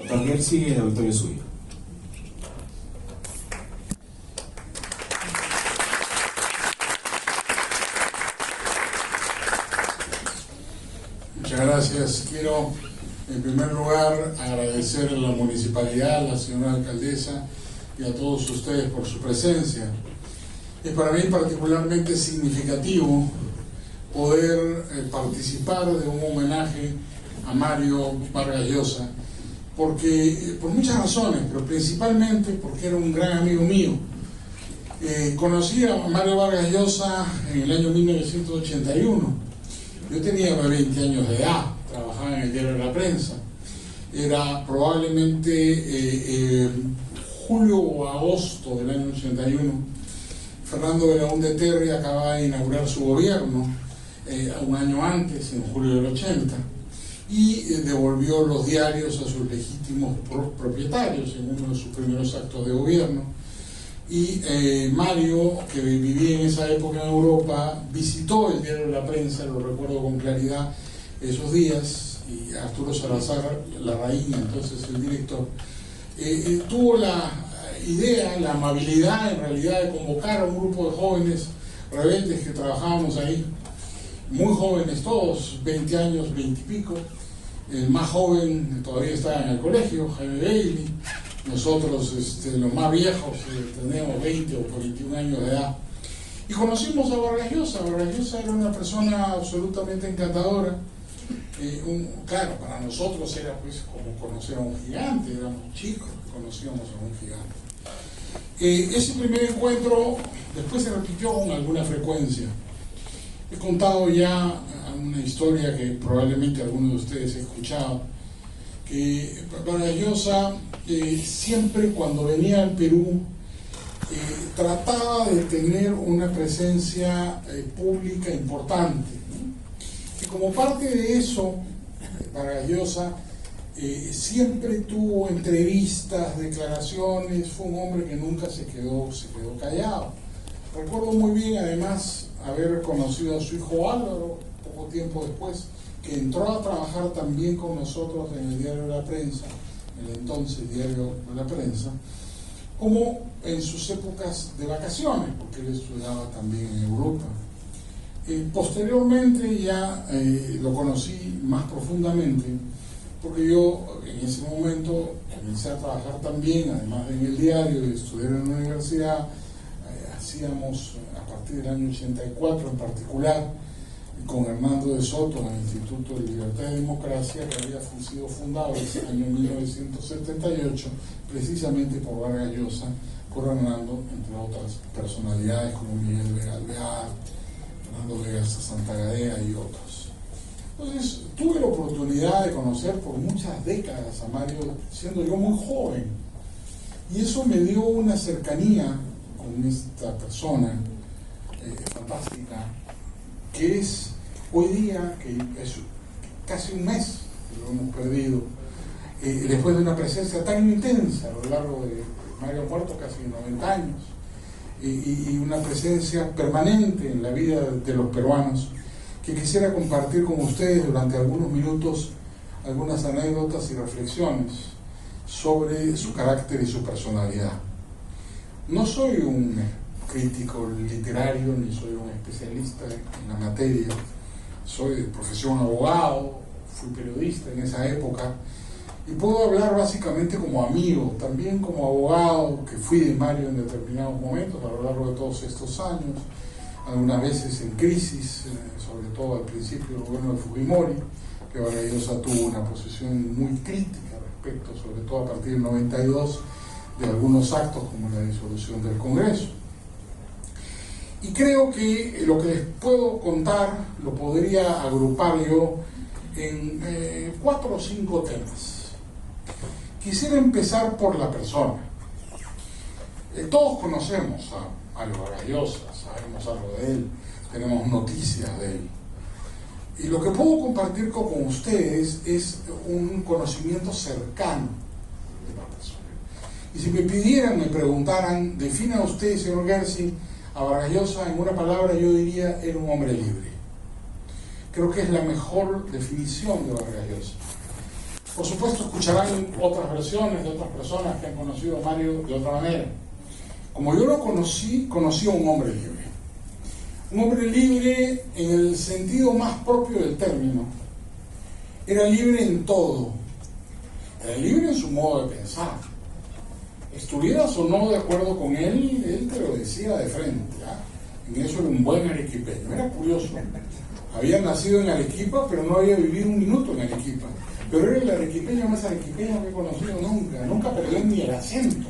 Doctor Gersi, el auditorio es suyo. Muchas gracias. Quiero, en primer lugar, agradecer a la municipalidad, a la señora alcaldesa y a todos ustedes por su presencia. Es para mí particularmente significativo poder participar de un homenaje a Mario Vargas Llosa, porque por muchas razones, pero principalmente porque era un gran amigo mío. Conocí a Mario Vargas Llosa en el año 1981. Yo tenía 20 años de edad, trabajaba en el diario de La Prensa. Era probablemente julio o agosto del año 81. Fernando Belaúnde Terry acababa de inaugurar su gobierno un año antes, en julio del 80, y devolvió los diarios a sus legítimos propietarios en uno de sus primeros actos de gobierno. Y Mario, que vivía en esa época en Europa, visitó el diario de La Prensa, lo recuerdo con claridad, esos días, y Arturo Salazar Larraín, entonces el director, tuvo la idea, la amabilidad en realidad de convocar a un grupo de jóvenes rebeldes que trabajábamos ahí, muy jóvenes todos, 20 años, 20 y pico. El más joven todavía estaba en el colegio, Jaime Bailey. Nosotros, los más viejos, tenemos 20 o 21 años de edad. Y conocimos a Vargas Llosa. Vargas Llosa era una persona absolutamente encantadora. Claro, para nosotros era pues como conocer a un gigante, éramos chicos que conocíamos a un gigante. Ese primer encuentro después se repitió con alguna frecuencia. He contado ya una historia que probablemente algunos de ustedes han escuchado, que Vargas Llosa siempre cuando venía al Perú trataba de tener una presencia pública importante, ¿no? Y como parte de eso, Vargas Llosa siempre tuvo entrevistas, declaraciones, fue un hombre que nunca se quedó callado. Recuerdo muy bien además haber conocido a su hijo Álvaro poco tiempo después, que entró a trabajar también con nosotros en el diario de La Prensa, el entonces diario de La Prensa, como en sus épocas de vacaciones, porque él estudiaba también en Europa. Posteriormente ya lo conocí más profundamente, porque yo en ese momento comencé a trabajar también, además en el diario y estudiar en la universidad. Hacíamos a partir del año 84 en particular, con Hernando de Soto en el Instituto de Libertad y Democracia, que había sido fundado en el año 1978 precisamente por Vargas Llosa, por Hernando, entre otras personalidades como Miguel Vega Alvear, Fernando Vega Santa Gadea y otros. Entonces tuve la oportunidad de conocer por muchas décadas a Mario, siendo yo muy joven, y eso me dio una cercanía con esta persona fantástica, que es hoy día, que es casi un mes que lo hemos perdido, después de una presencia tan intensa a lo largo de Mario muerto casi 90 años, y una presencia permanente en la vida de los peruanos, que quisiera compartir con ustedes durante algunos minutos algunas anécdotas y reflexiones sobre su carácter y su personalidad. No soy un crítico literario ni soy un especialista en la materia, soy de profesión abogado, fui periodista en esa época y puedo hablar básicamente como amigo, también como abogado, que fui de Mario en determinados momentos a lo largo de todos estos años, algunas veces en crisis, sobre todo al principio del gobierno de Fujimori, que Vargas Llosa tuvo una posición muy crítica respecto, sobre todo a partir del 92, de algunos actos como la disolución del Congreso. Y creo que lo que les puedo contar lo podría agrupar yo en 4 o 5 temas. Quisiera empezar por la persona. Todos conocemos a Mario Vargas Llosa, sabemos algo de él, tenemos noticias de él. Y lo que puedo compartir con ustedes es un conocimiento cercano de la persona. Y si me pidieran, me preguntaran, defina usted, señor Gersi, a Vargas Llosa en una palabra, yo diría, era un hombre libre. Creo que es la mejor definición de Vargas Llosa. Por supuesto, escucharán otras versiones de otras personas que han conocido a Mario de otra manera. Como yo lo conocí a un hombre libre. Un hombre libre en el sentido más propio del término. Era libre en todo. Era libre en su modo de pensar. Estuvieras o no de acuerdo con él te lo decía de frente. En eso era un buen arequipeño. Era curioso. Había nacido en Arequipa, pero no había vivido un minuto en Arequipa. Pero era el arequipeño más arequipeño que he conocido nunca. Nunca perdió ni el acento.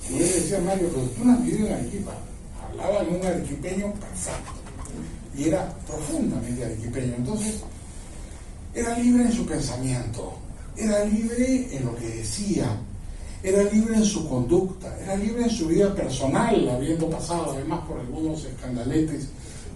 Y yo le decía a Mario, pero tú no has vivido en Arequipa. Hablaba en un arequipeño perfecto. Y era profundamente arequipeño. Entonces, era libre en su pensamiento. Era libre en lo que decía. Era libre en su conducta. Era libre en su vida personal, habiendo pasado además por algunos escandaletes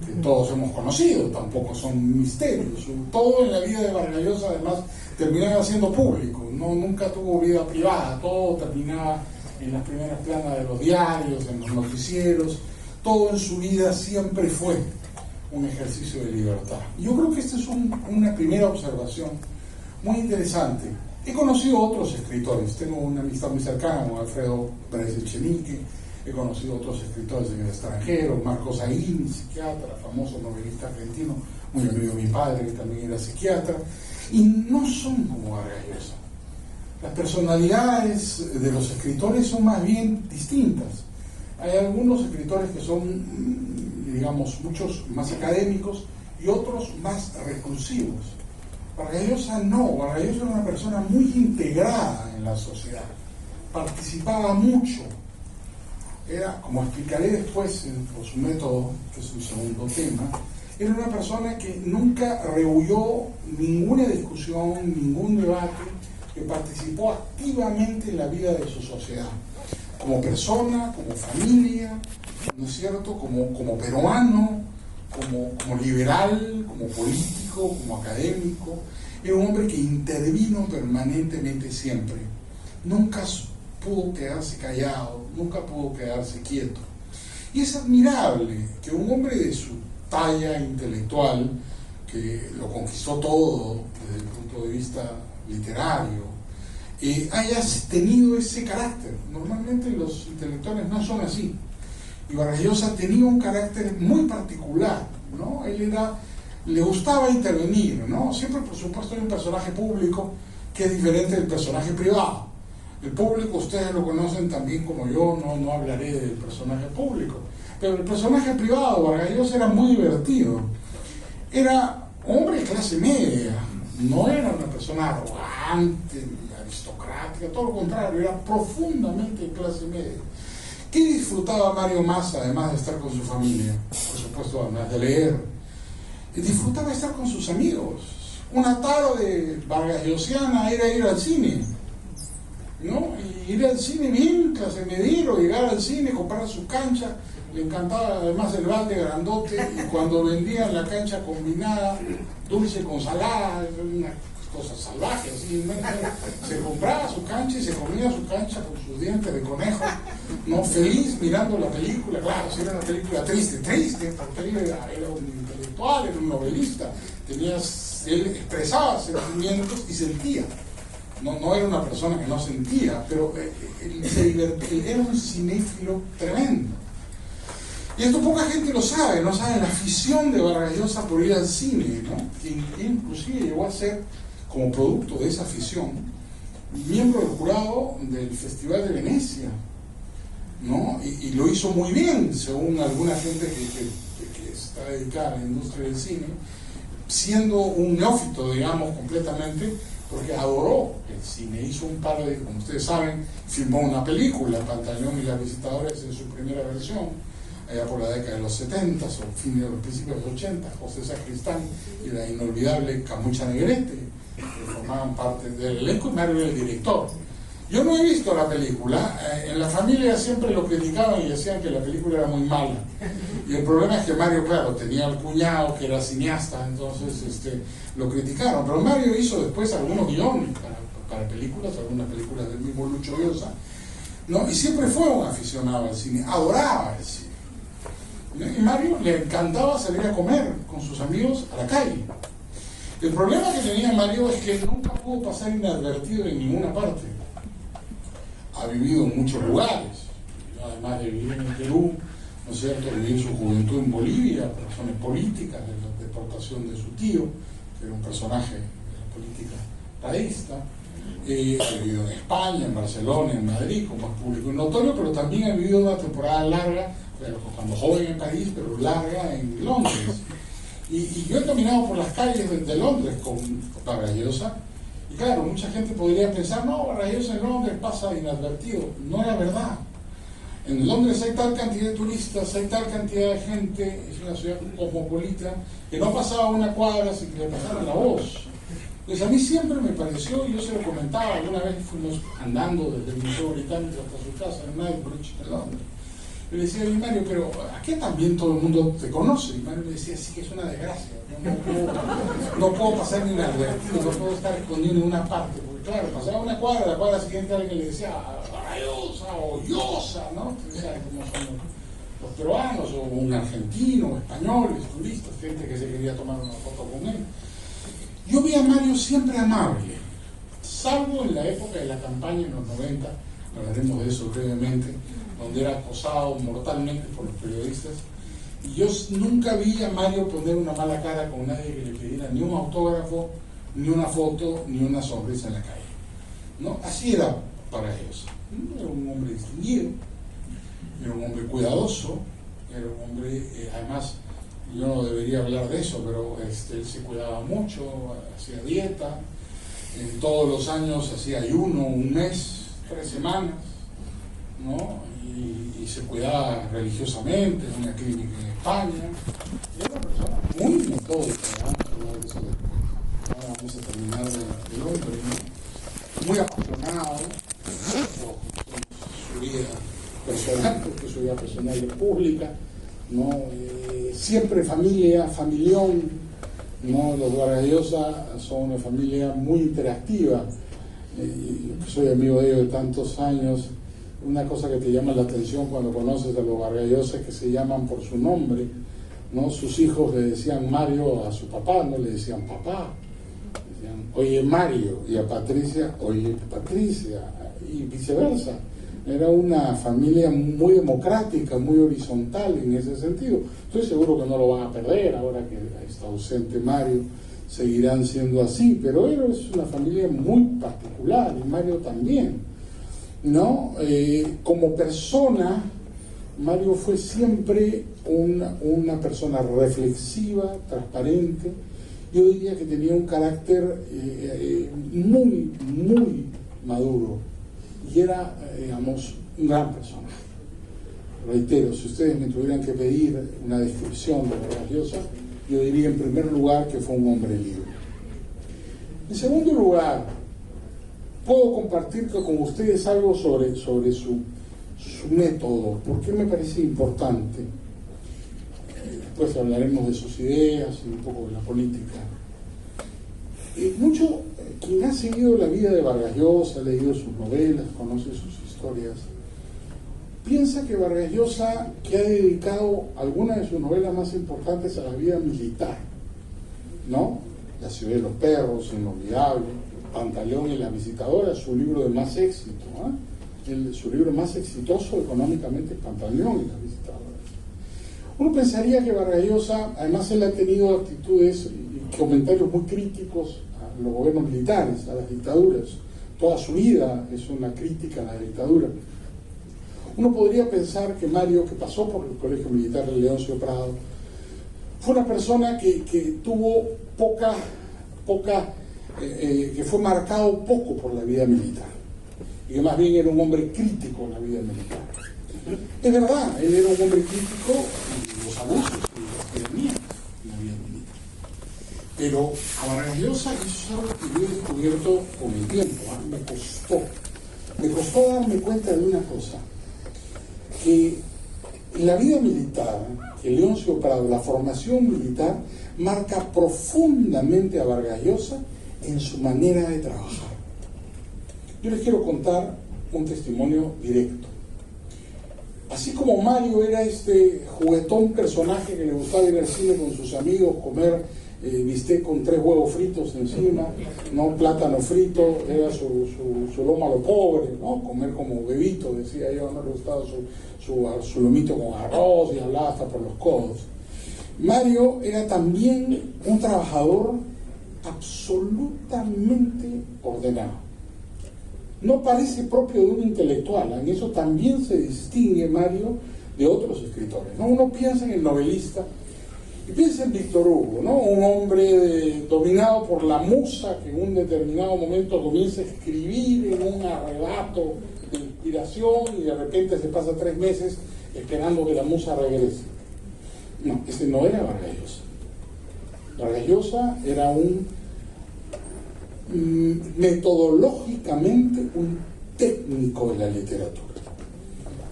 que todos hemos conocido, tampoco son misterios. Todo en la vida de Vargas Llosa además terminaba siendo público, nunca tuvo vida privada, todo terminaba en las primeras planas de los diarios, en los noticieros, todo en su vida siempre fue un ejercicio de libertad. Yo creo que esta es una primera observación muy interesante. He conocido otros escritores, tengo una amistad muy cercana con Alfredo Pérez Echenique, he conocido otros escritores en el extranjero, Marcos Aín, psiquiatra, famoso novelista argentino, muy amigo de mi padre, que también era psiquiatra, y no son como Vargas Llosa. Las personalidades de los escritores son más bien distintas. Hay algunos escritores que son, digamos, muchos más académicos y otros más reclusivos. Vargas Llosa no, Vargas Llosa era una persona muy integrada en la sociedad, participaba mucho. Era, como explicaré después por su método, que es un segundo tema, era una persona que nunca rehuyó ninguna discusión, ningún debate, que participó activamente en la vida de su sociedad, como persona, como familia, ¿no es cierto?, como peruano, como liberal, como político, como académico. Era un hombre que intervino permanentemente siempre. Nunca pudo quedarse callado, nunca pudo quedarse quieto. Y es admirable que un hombre de su talla intelectual, que lo conquistó todo desde el punto de vista literario, haya tenido ese carácter. Normalmente los intelectuales no son así. Y Vargas Llosa tenía un carácter muy particular, ¿no? Le gustaba intervenir, ¿no? Siempre, por supuesto, hay un personaje público que es diferente del personaje privado. El público, ustedes lo conocen también como yo, no hablaré del personaje público. Pero el personaje privado, Vargas Llosa, era muy divertido. Era hombre de clase media, no era una persona arrogante, aristocrática, todo lo contrario, era profundamente de clase media. ¿Qué disfrutaba Mario más, además de estar con su familia? Por supuesto, además de leer. Disfrutaba estar con sus amigos. Una tarde vargasllosiana era ir al cine, ¿no? Y ir al cine bien clase mediero, llegar al cine, comprar su cancha. Le encantaba además el balde grandote, y cuando vendían la cancha combinada, dulce con salada, una cosa salvaje, así, ¿no? Se compraba su cancha y se comía su cancha con sus dientes de conejo, ¿no? Feliz mirando la película. Claro, si era una película triste, porque él era un intelectual, era un novelista, él expresaba sentimientos y sentía. No era una persona que no sentía, pero él era un cinéfilo tremendo. Y esto poca gente lo sabe, no sabe la afición de Vargas Llosa por ir al cine, ¿no? Que inclusive llegó a ser, como producto de esa afición, miembro del jurado del Festival de Venecia, ¿no? Y lo hizo muy bien, según alguna gente que está dedicada a la industria del cine, siendo un neófito, digamos, completamente, porque adoró el cine. Hizo un par de, como ustedes saben, filmó una película, Pantaleón y las visitadoras, en su primera versión, allá por la década de los 70 o fin de los principios de los 80, José Sacristán y la inolvidable Camucha Negrete, que formaban parte del elenco, y Mario era el director. Yo no he visto la película, en la familia siempre lo criticaban y decían que la película era muy mala. Y el problema es que Mario, claro, tenía al cuñado que era cineasta, entonces lo criticaron. Pero Mario hizo después algunos guiones para películas, algunas películas del mismo Lucho Llosa, ¿no? Y siempre fue un aficionado al cine, adoraba el cine. Y Mario le encantaba salir a comer con sus amigos a la calle. El problema que tenía Mario es que nunca pudo pasar inadvertido en ninguna parte. Ha vivido en muchos lugares, además de vivir en el Perú, ¿no es cierto?, vivir su juventud en Bolivia, por razones políticas, de la deportación de su tío, que era un personaje de la política radista. Ha vivido en España, en Barcelona, en Madrid, como es público y notorio, pero también ha vivido una temporada larga, cuando joven en París, pero larga en Londres. Y yo he caminado por las calles de Londres con Vargas Llosa, y claro, mucha gente podría pensar, no, Vargas Llosa en Londres pasa inadvertido. No era verdad. En Londres hay tal cantidad de turistas, hay tal cantidad de gente, es una ciudad cosmopolita, que no pasaba una cuadra sin que le pasara la voz. Pues a mí siempre me pareció, y yo se lo comentaba, alguna vez fuimos andando desde el Museo Británico hasta su casa en Knightsbridge, en Londres. Le decía a mi Mario, pero ¿a qué también todo el mundo te conoce? Y Mario me decía, sí, que es una desgracia, no puedo pasar ni inadvertido, no puedo estar escondido en una parte, porque claro, pasaba una cuadra, la cuadra siguiente alguien le decía, Rayosa o Llosa, ¿no? O sea, como son los peruanos, o un argentino, españoles, turistas, gente que se quería tomar una foto con él. Yo vi a Mario siempre amable, salvo en la época de la campaña en los 90, hablaremos de eso brevemente, donde era acosado mortalmente por los periodistas, y yo nunca vi a Mario poner una mala cara con nadie que le pidiera ni un autógrafo, ni una foto, ni una sonrisa en la calle, ¿no? Así era para ellos. Era un hombre distinguido, era un hombre cuidadoso, era un hombre, además, yo no debería hablar de eso, pero él se cuidaba mucho, hacía dieta, todos los años hacía ayuno, un mes, 3 semanas, ¿no? Y se cuidaba religiosamente en una clínica en España. Y era una persona muy metódica, vamos a terminar del hombre, ¿no? Muy apasionado por su vida personal, porque su vida personal es pública, ¿no? Siempre familión, ¿no? Los Vargas Llosa son una familia muy interactiva. Yo soy amigo de ellos de tantos años. Una cosa que te llama la atención cuando conoces a los Vargas Llosa es que se llaman por su nombre, ¿no? Sus hijos le decían Mario a su papá, no le decían papá, decían oye Mario, y a Patricia, oye Patricia, y viceversa. Era una familia muy democrática, muy horizontal en ese sentido. Estoy seguro que no lo van a perder ahora que está ausente Mario, seguirán siendo así, pero es una familia muy particular, y Mario también, ¿no? Como persona, Mario fue siempre una persona reflexiva, transparente. Yo diría que tenía un carácter muy maduro, y era, digamos, un gran personaje. Reitero, si ustedes me tuvieran que pedir una descripción de Vargas Llosa, yo diría en primer lugar que fue un hombre libre. En segundo lugar, puedo compartir con ustedes algo sobre su método, porque me parece importante. Después hablaremos de sus ideas y un poco de la política. Quien ha seguido la vida de Vargas Llosa, ha leído sus novelas, conoce sus historias, piensa que Vargas Llosa, que ha dedicado algunas de sus novelas más importantes a la vida militar, ¿no? La ciudad de los perros, Inolvidable, Pantaleón y la visitadora, su libro de más éxito, ¿eh? Su libro más exitoso económicamente es Pantaleón y las visitadoras. Uno pensaría que Vargas Llosa, además él ha tenido actitudes y comentarios muy críticos a los gobiernos militares, a las dictaduras. Toda su vida es una crítica a la dictadura. Uno podría pensar que Mario, que pasó por el Colegio Militar de Leoncio Prado, fue una persona que tuvo que fue marcado poco por la vida militar, y que más bien era un hombre crítico en la vida militar. Es verdad, él era un hombre crítico en los abusos y las tiranías en la vida militar. Pero a Vargas Llosa eso es algo que yo he descubierto con el tiempo, ¿eh? Me costó darme cuenta de una cosa, que en la vida militar, que Leoncio Prado, la formación militar, marca profundamente a Vargas Llosa en su manera de trabajar. Yo les quiero contar un testimonio directo. Así como Mario era este juguetón personaje que le gustaba ir al cine con sus amigos, comer bistec con 3 huevos fritos encima, ¿no? Plátano frito, era su lomo a lo pobre, ¿no? Comer como bebito, decía yo, no le gustaba su lomito con arroz y hablaba hasta por los codos. Mario era también un trabajador absolutamente ordenado. No parece propio de un intelectual, en eso también se distingue Mario de otros escritores, ¿no? Uno piensa en el novelista y piensa en Víctor Hugo, ¿no? Un hombre dominado por la musa que en un determinado momento comienza a escribir en un arrebato de inspiración y de repente se pasa 3 meses esperando que la musa regrese. No, ese no era Vargas Llosa. Vargas Llosa era metodológicamente un técnico de la literatura.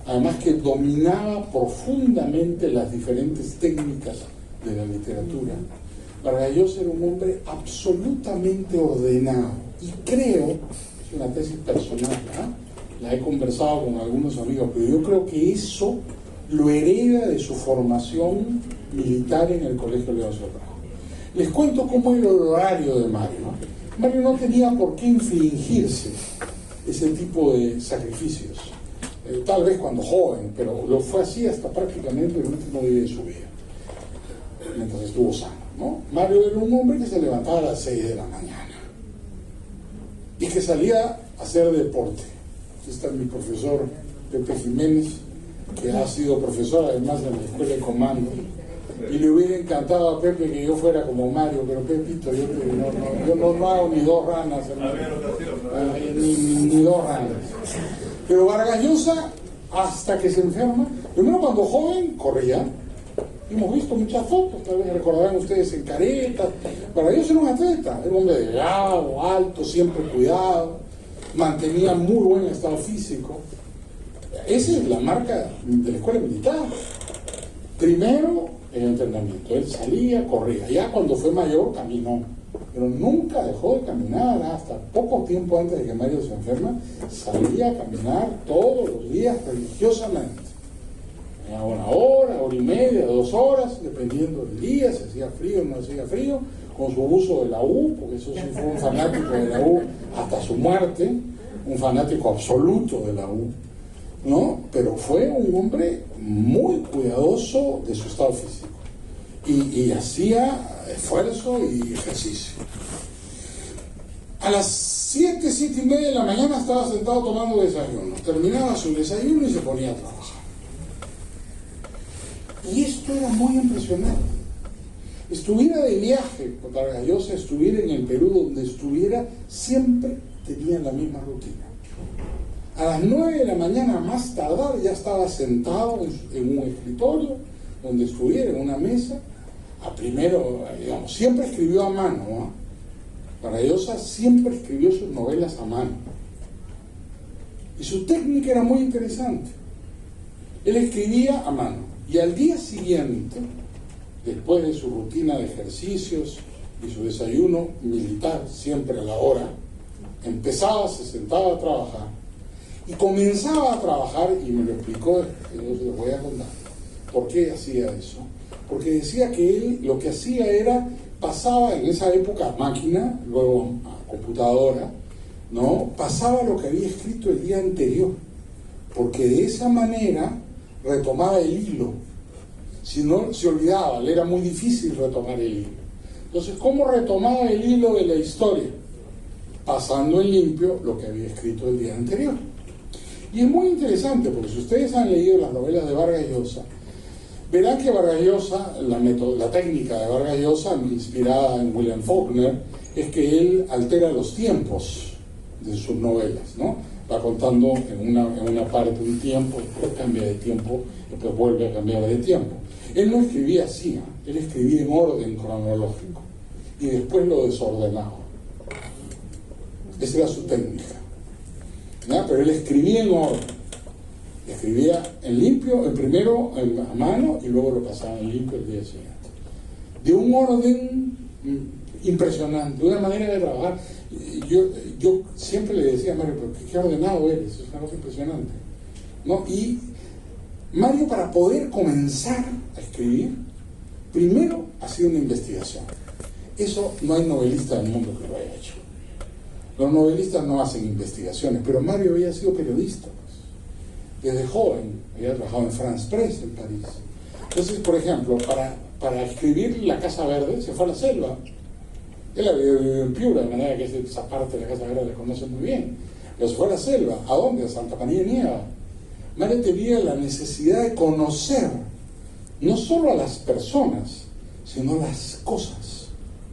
Además que dominaba profundamente las diferentes técnicas de la literatura. Vargas Llosa era un hombre absolutamente ordenado. Y creo, es una tesis personal, ¿eh? La he conversado con algunos amigos, pero yo creo que eso lo hereda de su formación militar en el Colegio León Serrano. Les cuento cómo era el horario de Mario, ¿no? Mario no tenía por qué infligirse ese tipo de sacrificios, tal vez cuando joven, pero lo fue así hasta prácticamente el último día de su vida, mientras estuvo sano, ¿no? Mario era un hombre que se levantaba a las 6 de la mañana y que salía a hacer deporte. Aquí está mi profesor Pepe Jiménez, que ha sido profesor además de la Escuela de Comando, y le hubiera encantado a Pepe que yo fuera como Mario, pero Pepito, yo no hago ni 2 ranas, ni 2 ranas. Pero Vargas Llosa, hasta que se enferma, primero cuando joven corría, hemos visto muchas fotos, tal vez recordarán ustedes en caretas. Vargas Llosa era un atleta, era un hombre delgado, alto, siempre cuidado, mantenía muy buen estado físico. Esa es la marca de la escuela militar. Primero el entrenamiento, él salía, corría, ya cuando fue mayor caminó, pero nunca dejó de caminar. Hasta poco tiempo antes de que Mario se enferma, salía a caminar todos los días religiosamente, a 1 hora, 1 hora y media, 2 horas, dependiendo del día, si hacía frío o no hacía frío, con su buzo de la U, porque eso sí fue un fanático de la U hasta su muerte, un fanático absoluto de la U, ¿no? Pero fue un hombre muy cuidadoso de su estado físico y hacía esfuerzo y ejercicio. A las 7, 7 y media de la mañana estaba sentado tomando desayuno, terminaba su desayuno y se ponía a trabajar. Y esto era muy impresionante. Estuviera de viaje con Vargas Llosa, estuviera en el Perú, donde estuviera, siempre tenía la misma rutina. A las 9 de la mañana más tardar ya estaba sentado en un escritorio, donde estuviera, en una mesa. Primero, digamos, siempre escribió a mano, ¿no? Vargas Llosa siempre escribió sus novelas a mano. Y su técnica era muy interesante. Él escribía a mano y al día siguiente, después de su rutina de ejercicios y su desayuno militar, siempre a la hora, empezaba, se sentaba a trabajar y comenzaba a trabajar, y me lo explicó, yo se lo voy a contar por qué hacía eso. Porque decía que él lo que hacía era, pasaba en esa época a máquina, luego a computadora, ¿no? Pasaba lo que había escrito el día anterior, porque de esa manera retomaba el hilo. Si no, se olvidaba, le era muy difícil retomar el hilo. Entonces, ¿cómo retomaba el hilo de la historia? Pasando en limpio lo que había escrito el día anterior. Y es muy interesante, porque si ustedes han leído las novelas de Vargas Llosa, verán que Vargas Llosa, la técnica de Vargas Llosa, inspirada en William Faulkner, es que él altera los tiempos de sus novelas, ¿no? Va contando en una parte un tiempo, después cambia de tiempo, después vuelve a cambiar de tiempo. Él no escribía así, ¿eh? Él escribía en orden cronológico y después lo desordenaba. Esa era su técnica, ¿no? Pero él escribía en orden. Escribía en limpio, el primero a mano y luego lo pasaba en limpio el día siguiente. De un orden impresionante, de una manera de trabajar. Yo siempre le decía a Mario, pero qué ordenado eres, es una cosa impresionante, ¿no? Y Mario, para poder comenzar a escribir, primero hacía una investigación. Eso no hay novelista del mundo que lo haya hecho. Los novelistas no hacen investigaciones, pero Mario había sido periodista, pues. Desde joven había trabajado en France Press en París. Entonces, por ejemplo, para escribir La Casa Verde se fue a la selva. Él había vivido en Piura, de manera que esa parte de La Casa Verde la conoce muy bien. Pero se fue a la selva. ¿A dónde? A Santa María de Nieva. Mario tenía la necesidad de conocer no solo a las personas, sino las cosas.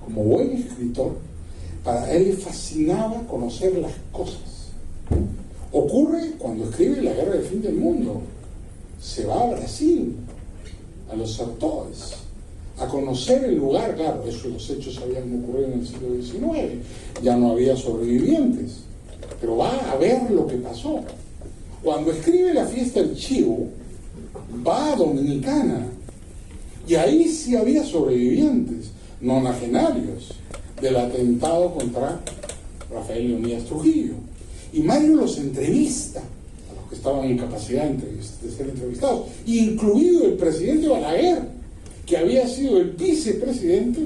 Como buen escritor, para él le fascinaba conocer las cosas. Ocurre cuando escribe La Guerra del Fin del Mundo. Se va a Brasil, a los Sertões, a conocer el lugar. Claro, eso, los hechos habían ocurrido en el siglo XIX, ya no había sobrevivientes, pero va a ver lo que pasó. Cuando escribe La Fiesta del Chivo, va a Dominicana, y ahí sí había sobrevivientes, nonagenarios, del atentado contra Rafael Leónidas Trujillo. Y Mario los entrevista, a los que estaban en capacidad de ser entrevistados, incluido el presidente Balaguer, que había sido el vicepresidente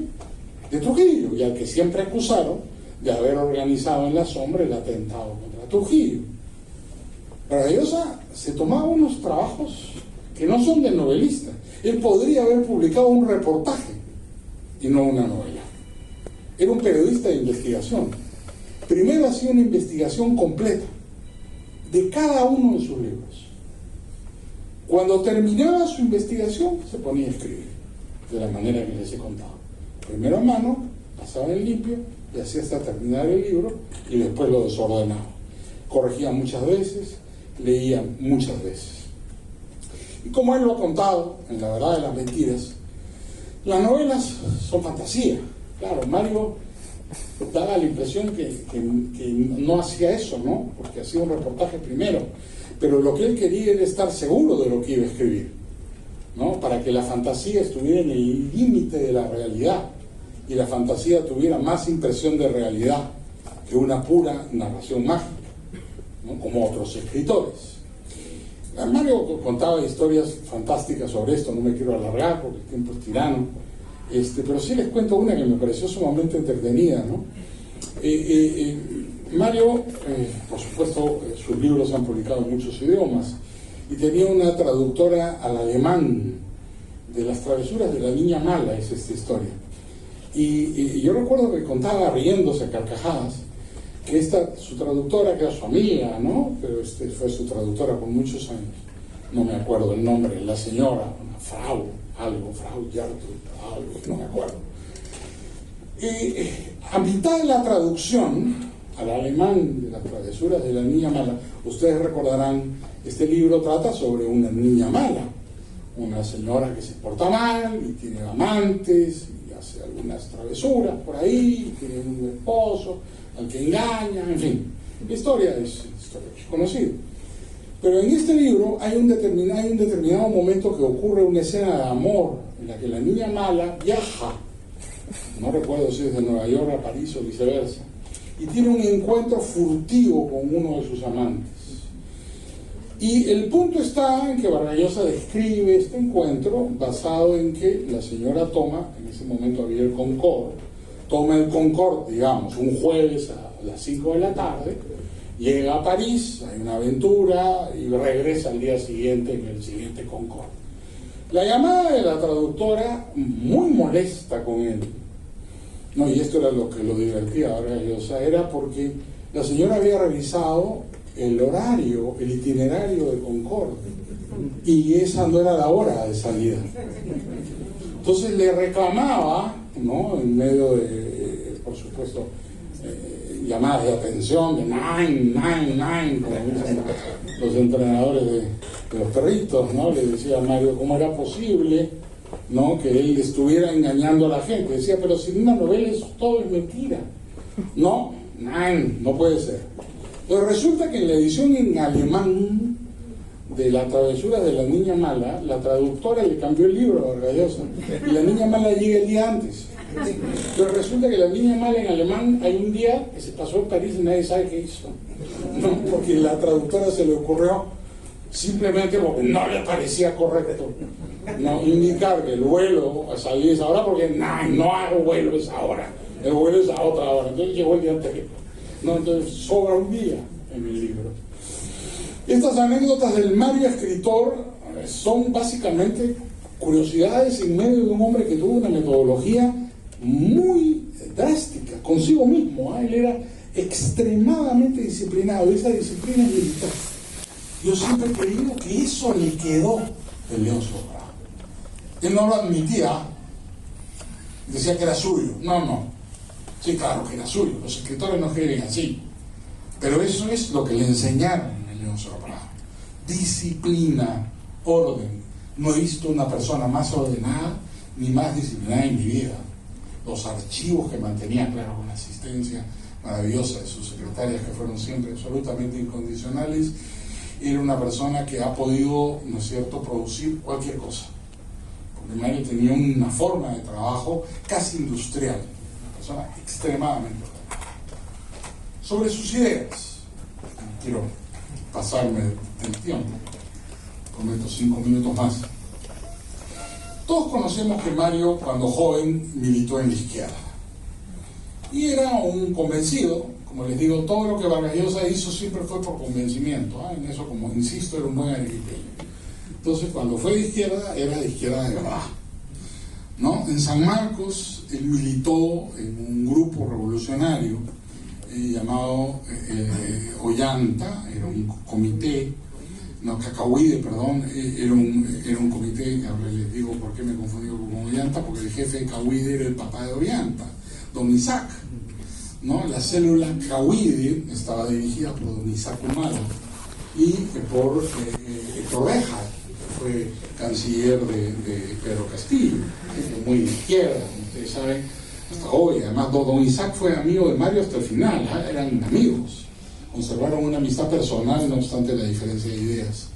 de Trujillo, y al que siempre acusaron de haber organizado en la sombra el atentado contra Trujillo. Vargallosa se tomaba unos trabajos que no son de novelista. Él podría haber publicado un reportaje y no una novela. Era un periodista de investigación. Primero hacía una investigación completa de cada uno de sus libros. Cuando terminaba su investigación, se ponía a escribir, de la manera que les he contado. Primero a mano, pasaba en limpio, y hacía hasta terminar el libro, y después lo desordenaba. Corregía muchas veces, leía muchas veces. Y como él lo ha contado, en La Verdad de las Mentiras, las novelas son fantasía. Claro, Mario daba la impresión que no hacía eso, ¿no? Porque hacía un reportaje primero, pero lo que él quería era estar seguro de lo que iba a escribir, ¿no? Para que la fantasía estuviera en el límite de la realidad y la fantasía tuviera más impresión de realidad que una pura narración mágica, ¿no? Como otros escritores. Mario contaba historias fantásticas sobre esto, no me quiero alargar porque el tiempo es tirano, pero sí les cuento una que me pareció sumamente entretenida, ¿no? Mario, por supuesto, sus libros se han publicado en muchos idiomas, y tenía una traductora al alemán de Las Travesuras de la Niña Mala, es esta historia. Y yo recuerdo que contaba, riéndose a carcajadas, que su traductora, que era su amiga, ¿no? Pero fue su traductora por muchos años, no me acuerdo el nombre, la señora, una Frau Gertrud, algo, no me acuerdo. A mitad de la traducción al alemán de Las Travesuras de la Niña Mala, ustedes recordarán, este libro trata sobre una niña mala, una señora que se porta mal y tiene amantes y hace algunas travesuras por ahí, tiene un esposo al que engaña, en fin, la historia es conocida. Pero en este libro hay un determinado momento que ocurre una escena de amor en la que la niña mala viaja, no recuerdo si es de Nueva York a París o viceversa, y tiene un encuentro furtivo con uno de sus amantes. Y el punto está en que Vargallosa describe este encuentro basado en que la señora toma, en ese momento había el Concorde, toma el Concorde, digamos, un jueves a las 5 de la tarde, llega a París, hay una aventura y regresa al día siguiente en el siguiente Concorde. La llamada de la traductora, muy molesta con él, no, y esto era lo que lo divertía a Vargallosa, era porque la señora había revisado el horario, el itinerario de Concorde, y esa no era la hora de salida. Entonces le reclamaba, ¿no? En medio de, por supuesto, llamadas de atención, de nine, como dicen los entrenadores de los perritos, ¿no? Le decía a Mario cómo era posible, ¿no? Que él estuviera engañando a la gente. Decía, pero si en una novela eso todo es mentira. No, no puede ser. Pues resulta que en la edición en alemán de La Travesura de la Niña Mala, la traductora le cambió el libro a Vargallosa, y la Niña Mala llega el día antes. Pero resulta que la Niña Mala en alemán hay un día que se pasó en París y nadie sabe qué hizo, ¿no? Porque la traductora se le ocurrió simplemente porque no le parecía correcto no indicar que el vuelo salía a esa hora, porque no hay vuelo a esa hora, el vuelo es a otra hora, entonces llegó el día anterior. No, entonces sobra un día en el libro. Estas anécdotas del Mario escritor son básicamente curiosidades en medio de un hombre que tuvo una metodología muy drástica consigo mismo. Él era extremadamente disciplinado, y esa disciplina es militar. Yo siempre he creído que eso le quedó del León Sobrado. Él no lo admitía, decía que era suyo. No. Sí, claro que era suyo. Los escritores no escriben así. Pero eso es lo que le enseñaron en el León Sobrado. Disciplina, orden. No he visto una persona más ordenada ni más disciplinada en mi vida. Los archivos que mantenía, claro, con la asistencia maravillosa de sus secretarias, que fueron siempre absolutamente incondicionales. Era una persona que ha podido, ¿no es cierto?, producir cualquier cosa. Porque Mario tenía una forma de trabajo casi industrial, una persona extremadamente ordenada. Sobre sus ideas, quiero pasarme del tiempo, prometo 5 minutos más. Todos conocemos que Mario, cuando joven, militó en la izquierda. Y era un convencido. Como les digo, todo lo que Vargas Llosa hizo siempre fue por convencimiento. En eso, como insisto, era un buen arequipeño. Entonces, cuando fue de izquierda, era de izquierda de verdad, ¿no? En San Marcos, él militó en un grupo revolucionario llamado Ollanta, era un comité, no, Cacahuide, perdón, era un comité. Ahora les digo por qué me confundí con Ollanta, porque el jefe de Cahuide era el papá de Ollanta, don Isaac, ¿no? La célula Cahuide estaba dirigida por don Isaac Humala y por Héctor Béjar, que fue canciller de Pedro Castillo, muy de izquierda, como ustedes saben, hasta hoy. Además, don Isaac fue amigo de Mario hasta el final, eran amigos, conservaron una amistad personal, no obstante la diferencia de ideas.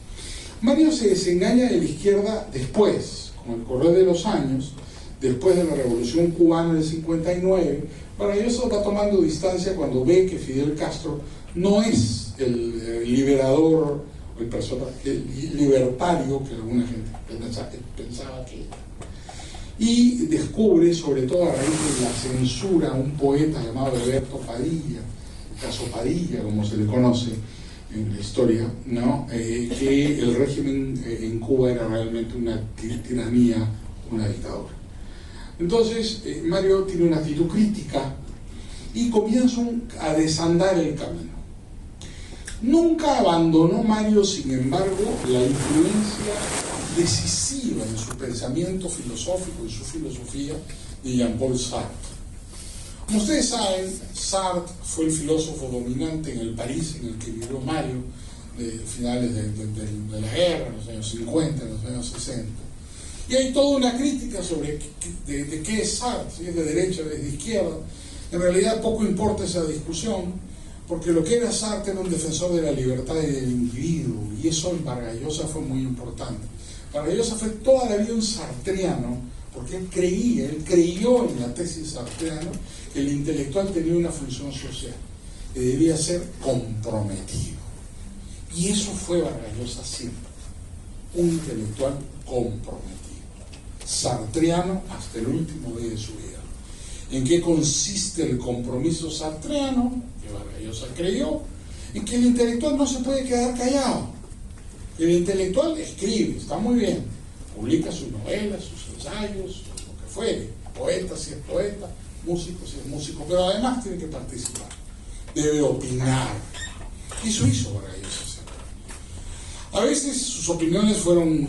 Mario se desengaña de la izquierda después, con el correr de los años, después de la Revolución Cubana del 59. Para eso va tomando distancia cuando ve que Fidel Castro no es el liberador, el libertario que alguna gente pensaba que era. Y descubre, sobre todo a raíz de la censura, un poeta llamado Alberto Padilla, el caso Padilla, como se le conoce en la historia, ¿no? Que el régimen en Cuba era realmente una tiranía, una dictadura. Entonces, Mario tiene una actitud crítica y comienza a desandar el camino. Nunca abandonó Mario, sin embargo, la influencia decisiva en su pensamiento filosófico y su filosofía de Jean-Paul Sartre. Como ustedes saben, Sartre fue el filósofo dominante en el París en el que vivió Mario, de finales de la guerra, en los años 50, en los años 60. Y hay toda una crítica sobre de qué es Sartre, si es de derecha o es de izquierda. En realidad poco importa esa discusión, porque lo que era Sartre era un defensor de la libertad y del individuo, y eso en Vargas Llosa fue muy importante. Vargas Llosa fue toda la vida un sartreano, porque él creyó en la tesis sartreana que el intelectual tenía una función social, que debía ser comprometido. Y eso fue Vargas Llosa siempre, un intelectual comprometido, sartreano hasta el último día de su vida. ¿En qué consiste el compromiso sartreano? Que Vargas Llosa creyó en que el intelectual no se puede quedar callado. El intelectual escribe, está muy bien, publica sus novelas, sus ensayos, lo que fuere, poeta si es poeta, músico si es músico, pero además tiene que participar, debe opinar. Y eso hizo Vargas Llosa. A veces sus opiniones fueron,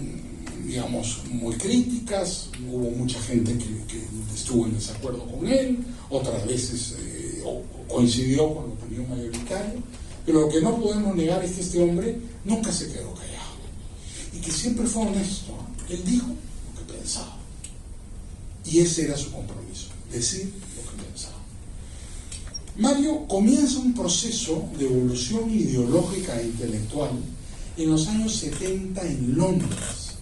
digamos, muy críticas, hubo mucha gente que estuvo en desacuerdo con él, otras veces coincidió con la opinión mayoritaria, pero lo que no podemos negar es que este hombre nunca se quedó callado y que siempre fue honesto. Él dijo lo que pensaba y ese era su compromiso, decir lo que pensaba. Mario comienza un proceso de evolución ideológica e intelectual en los años 70 en Londres,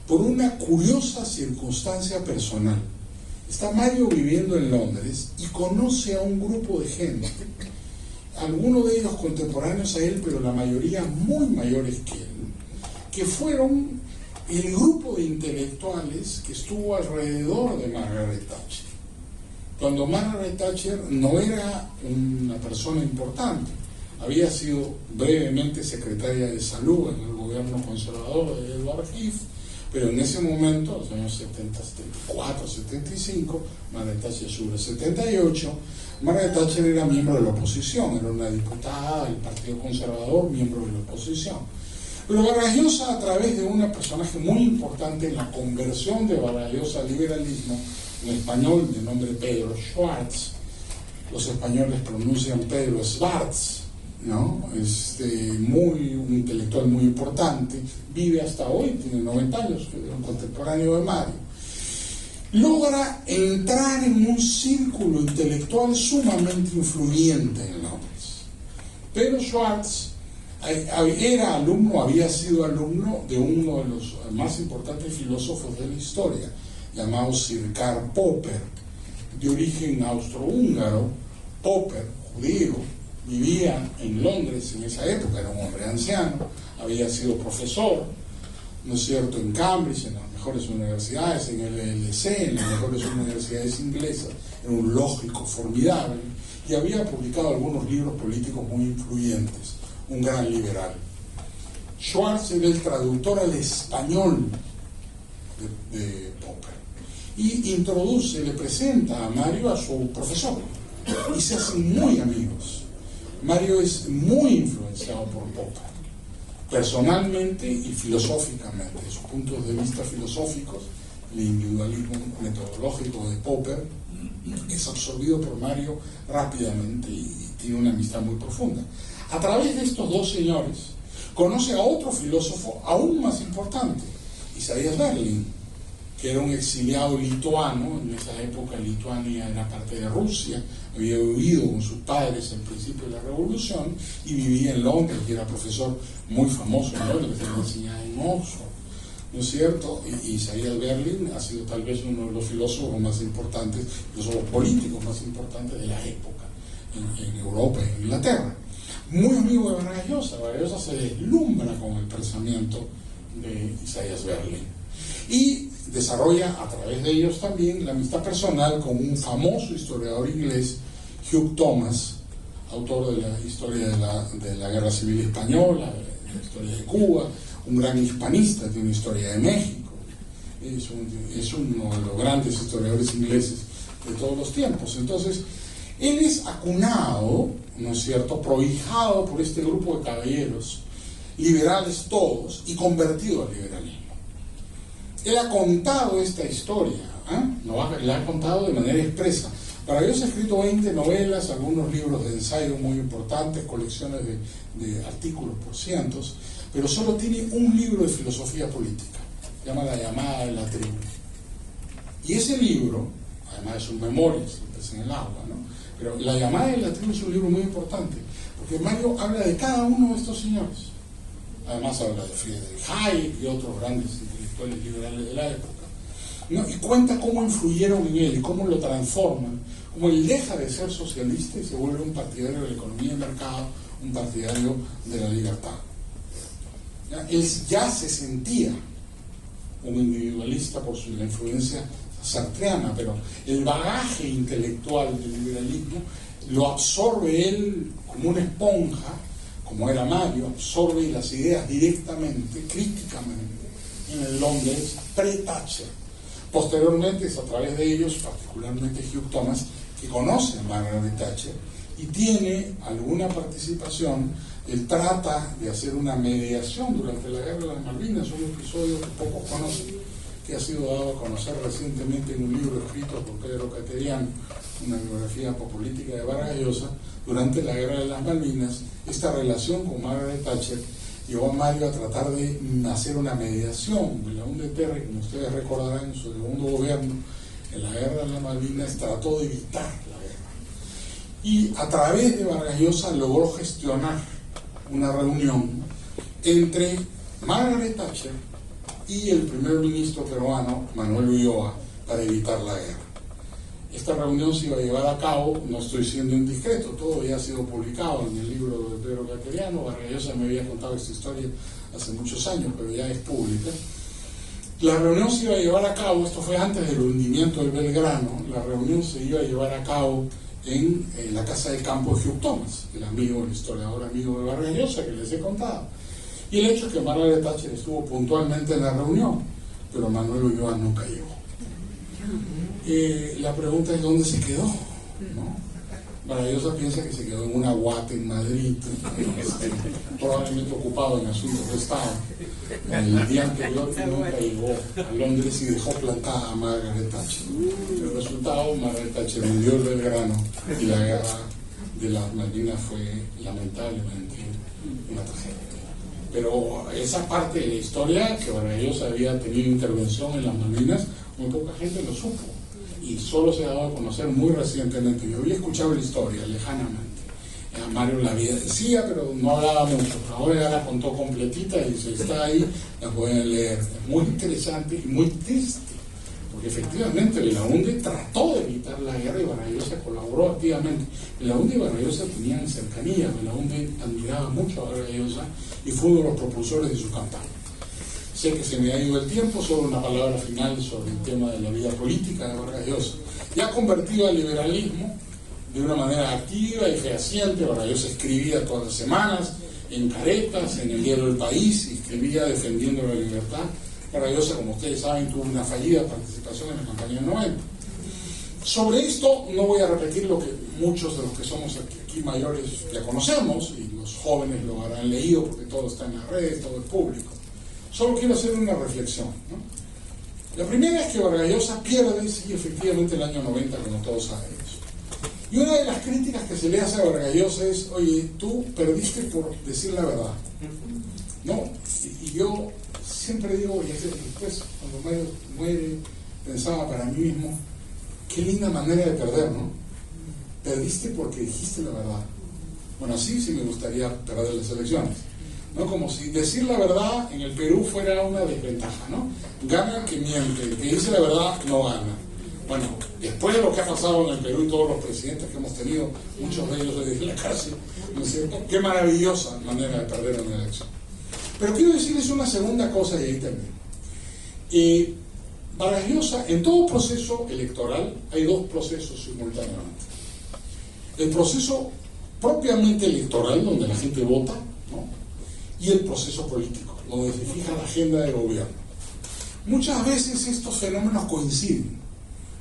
por una curiosa circunstancia personal. Está Mario viviendo en Londres y conoce a un grupo de gente, algunos de ellos contemporáneos a él, pero la mayoría muy mayores que él, que fueron el grupo de intelectuales que estuvo alrededor de Margaret Thatcher. Cuando Margaret Thatcher no era una persona importante, había sido brevemente secretaria de salud en el gobierno conservador de Edward Heath, pero en ese momento, en los años 70, 74, 75, Margaret Thatcher sube 78, Margaret Thatcher era miembro de la oposición, era una diputada del Partido Conservador, miembro de la oposición. Pero Vargas Llosa, a través de un personaje muy importante en la conversión de Vargas Llosa al liberalismo, un español de nombre Pedro Schwartz, los españoles pronuncian Pedro Schwartz, ¿no? Un intelectual muy importante, vive hasta hoy, tiene 90 años, es un contemporáneo de Mario. Logra entrar en un círculo intelectual sumamente influyente en Londres. Pedro Schwartz había sido alumno de uno de los más importantes filósofos de la historia, llamado Sir Karl Popper, de origen austrohúngaro. Popper, judío, vivía en Londres en esa época, era un hombre anciano, había sido profesor, ¿no es cierto?, en Cambridge, en las mejores universidades, en el LSE, en las mejores universidades inglesas, era un lógico formidable, y había publicado algunos libros políticos muy influyentes, un gran liberal. Schwartz era el traductor al español de Popper, y le presenta a Mario a su profesor, y se hacen muy amigos. Mario es muy influenciado por Popper, personalmente y filosóficamente. Sus puntos de vista filosóficos, el individualismo metodológico de Popper, es absorbido por Mario rápidamente y tiene una amistad muy profunda. A través de estos dos señores, conoce a otro filósofo aún más importante, Isaiah Berlin, que era un exiliado lituano. En esa época Lituania era parte de Rusia, había huido con sus padres al principio de la revolución y vivía en Londres, y era profesor muy famoso en Londres, que enseñaba en Oxford, ¿no es cierto? Y Isaiah Berlin ha sido tal vez uno de los filósofos más importantes, filósofos políticos más importantes de la época en Europa y en Inglaterra. Muy amigo de Vargas Llosa. Vargas Llosa se deslumbra con el pensamiento de Isaiah Berlin y desarrolla a través de ellos también la amistad personal con un famoso historiador inglés, Hugh Thomas, autor de la historia de la Guerra Civil Española, de la historia de Cuba, un gran hispanista, tiene una historia de México, es uno de los grandes historiadores ingleses de todos los tiempos. Entonces, él es acunado, ¿no es cierto?, prohijado por este grupo de caballeros, liberales todos, y convertido al liberalismo. Él ha contado esta historia, la ha contado de manera expresa. Para ellos ha escrito 20 novelas, algunos libros de ensayo muy importantes, colecciones de artículos por cientos, pero solo tiene un libro de filosofía política, se llama La llamada de la tribu. Y ese libro, además de sus memorias, en el agua, ¿no?, pero La llamada de la tribu es un libro muy importante, porque Mario habla de cada uno de estos señores. Además habla de Friedrich Hayek y otros grandes intelectuales liberales de la época, ¿no?, y cuenta cómo influyeron en él y cómo lo transforman, cómo él deja de ser socialista y se vuelve un partidario de la economía de mercado, un partidario de la libertad. Él ya se sentía un individualista por su influencia sartreana, pero el bagaje intelectual del liberalismo lo absorbe él como una esponja, como era Mario, absorbe las ideas directamente, críticamente, en el Londres pre-Thatcher. Posteriormente es a través de ellos, particularmente Hugh Thomas, que conoce a Margaret Thatcher y tiene alguna participación. Él trata de hacer una mediación durante la Guerra de las Malvinas, un episodio que pocos conocen, que ha sido dado a conocer recientemente en un libro escrito por Pedro Cateriano, una biografía apopolítica de Vargas Llosa. Durante la Guerra de las Malvinas, esta relación con Margaret Thatcher llevó a Mario a tratar de hacer una mediación. Terry, como ustedes recordarán, en su segundo gobierno, en la Guerra de las Malvinas, trató de evitar la guerra. Y a través de Vargas Llosa logró gestionar una reunión entre Margaret Thatcher y el primer ministro peruano, Manuel Ulloa, para evitar la guerra. esta reunión se iba a llevar a cabo, no estoy siendo indiscreto, todo ya ha sido publicado en el libro de Pedro Cateriano. Vargas Llosa me había contado esta historia hace muchos años, pero ya es pública. La reunión se iba a llevar a cabo, esto fue antes del hundimiento del Belgrano, la reunión se iba a llevar a cabo en la casa de campo de Hugh Thomas, el amigo, el historiador amigo de Vargas Llosa que les he contado. Y el hecho es que Margaret Thatcher estuvo puntualmente en la reunión, pero Manuel Ulloa nunca llegó. La pregunta es ¿dónde se quedó? ¿No? Vargas Llosa piensa que se quedó en una guata en Madrid, probablemente ocupado en asuntos de Estado. El día anterior nunca llegó a Londres y dejó plantada a Margaret Thatcher. El resultado, Margaret Thatcher hundió el Belgrano y la guerra de las Malvinas fue lamentablemente una tragedia. Pero esa parte de la historia, que Vargas Llosa había tenido intervención en las Malvinas, muy poca gente lo supo y solo se ha dado a conocer muy recientemente. Yo había escuchado la historia lejanamente. Mario la había decía, pero no hablaba mucho. Ahora ya la contó completita y si está ahí, la pueden leer. Es muy interesante y muy triste, porque efectivamente Belaúnde trató de evitar la guerra y Vargas Llosa colaboró activamente. Belaúnde y Vargas Llosa tenían cercanía. Belaúnde admiraba mucho a Vargas Llosa y fue uno de los propulsores de su campaña. Sé que se me ha ido el tiempo, solo una palabra final sobre el tema de la vida política de Vargas Llosa. Ya convertido al liberalismo de una manera activa y fehaciente, Vargas Llosa escribía todas las semanas en caretas, en el diario El País, y escribía defendiendo la libertad. Vargas Llosa, como ustedes saben, tuvo una fallida participación en la campaña del 90. Sobre esto no voy a repetir lo que muchos de los que somos aquí mayores ya conocemos, y los jóvenes lo habrán leído porque todo está en las redes, todo es público. Solo quiero hacer una reflexión, ¿no? La primera es que Vargas Llosa pierde, sí, efectivamente, el año 90, como todos sabemos. Y una de las críticas que se le hace a Vargas Llosa es: oye, tú perdiste por decir la verdad. No, y yo siempre digo, y después, cuando Mario muere, pensaba para mí mismo, qué linda manera de perder, ¿no? Perdiste porque dijiste la verdad. Bueno, así sí me gustaría perder las elecciones, ¿no? Como si decir la verdad en el Perú fuera una desventaja, ¿no? Gana el que miente, el que dice la verdad no gana. Bueno, después de lo que ha pasado en el Perú y todos los presidentes que hemos tenido, muchos de ellos desde la cárcel, ¿no es cierto? Qué maravillosa manera de perder una elección. Pero quiero decirles una segunda cosa y ahí termino. Vargas Llosa, en todo proceso electoral hay dos procesos simultáneamente. El proceso propiamente electoral, donde la gente vota, ¿no? Y el proceso político, donde se fija la agenda de gobierno. Muchas veces estos fenómenos coinciden,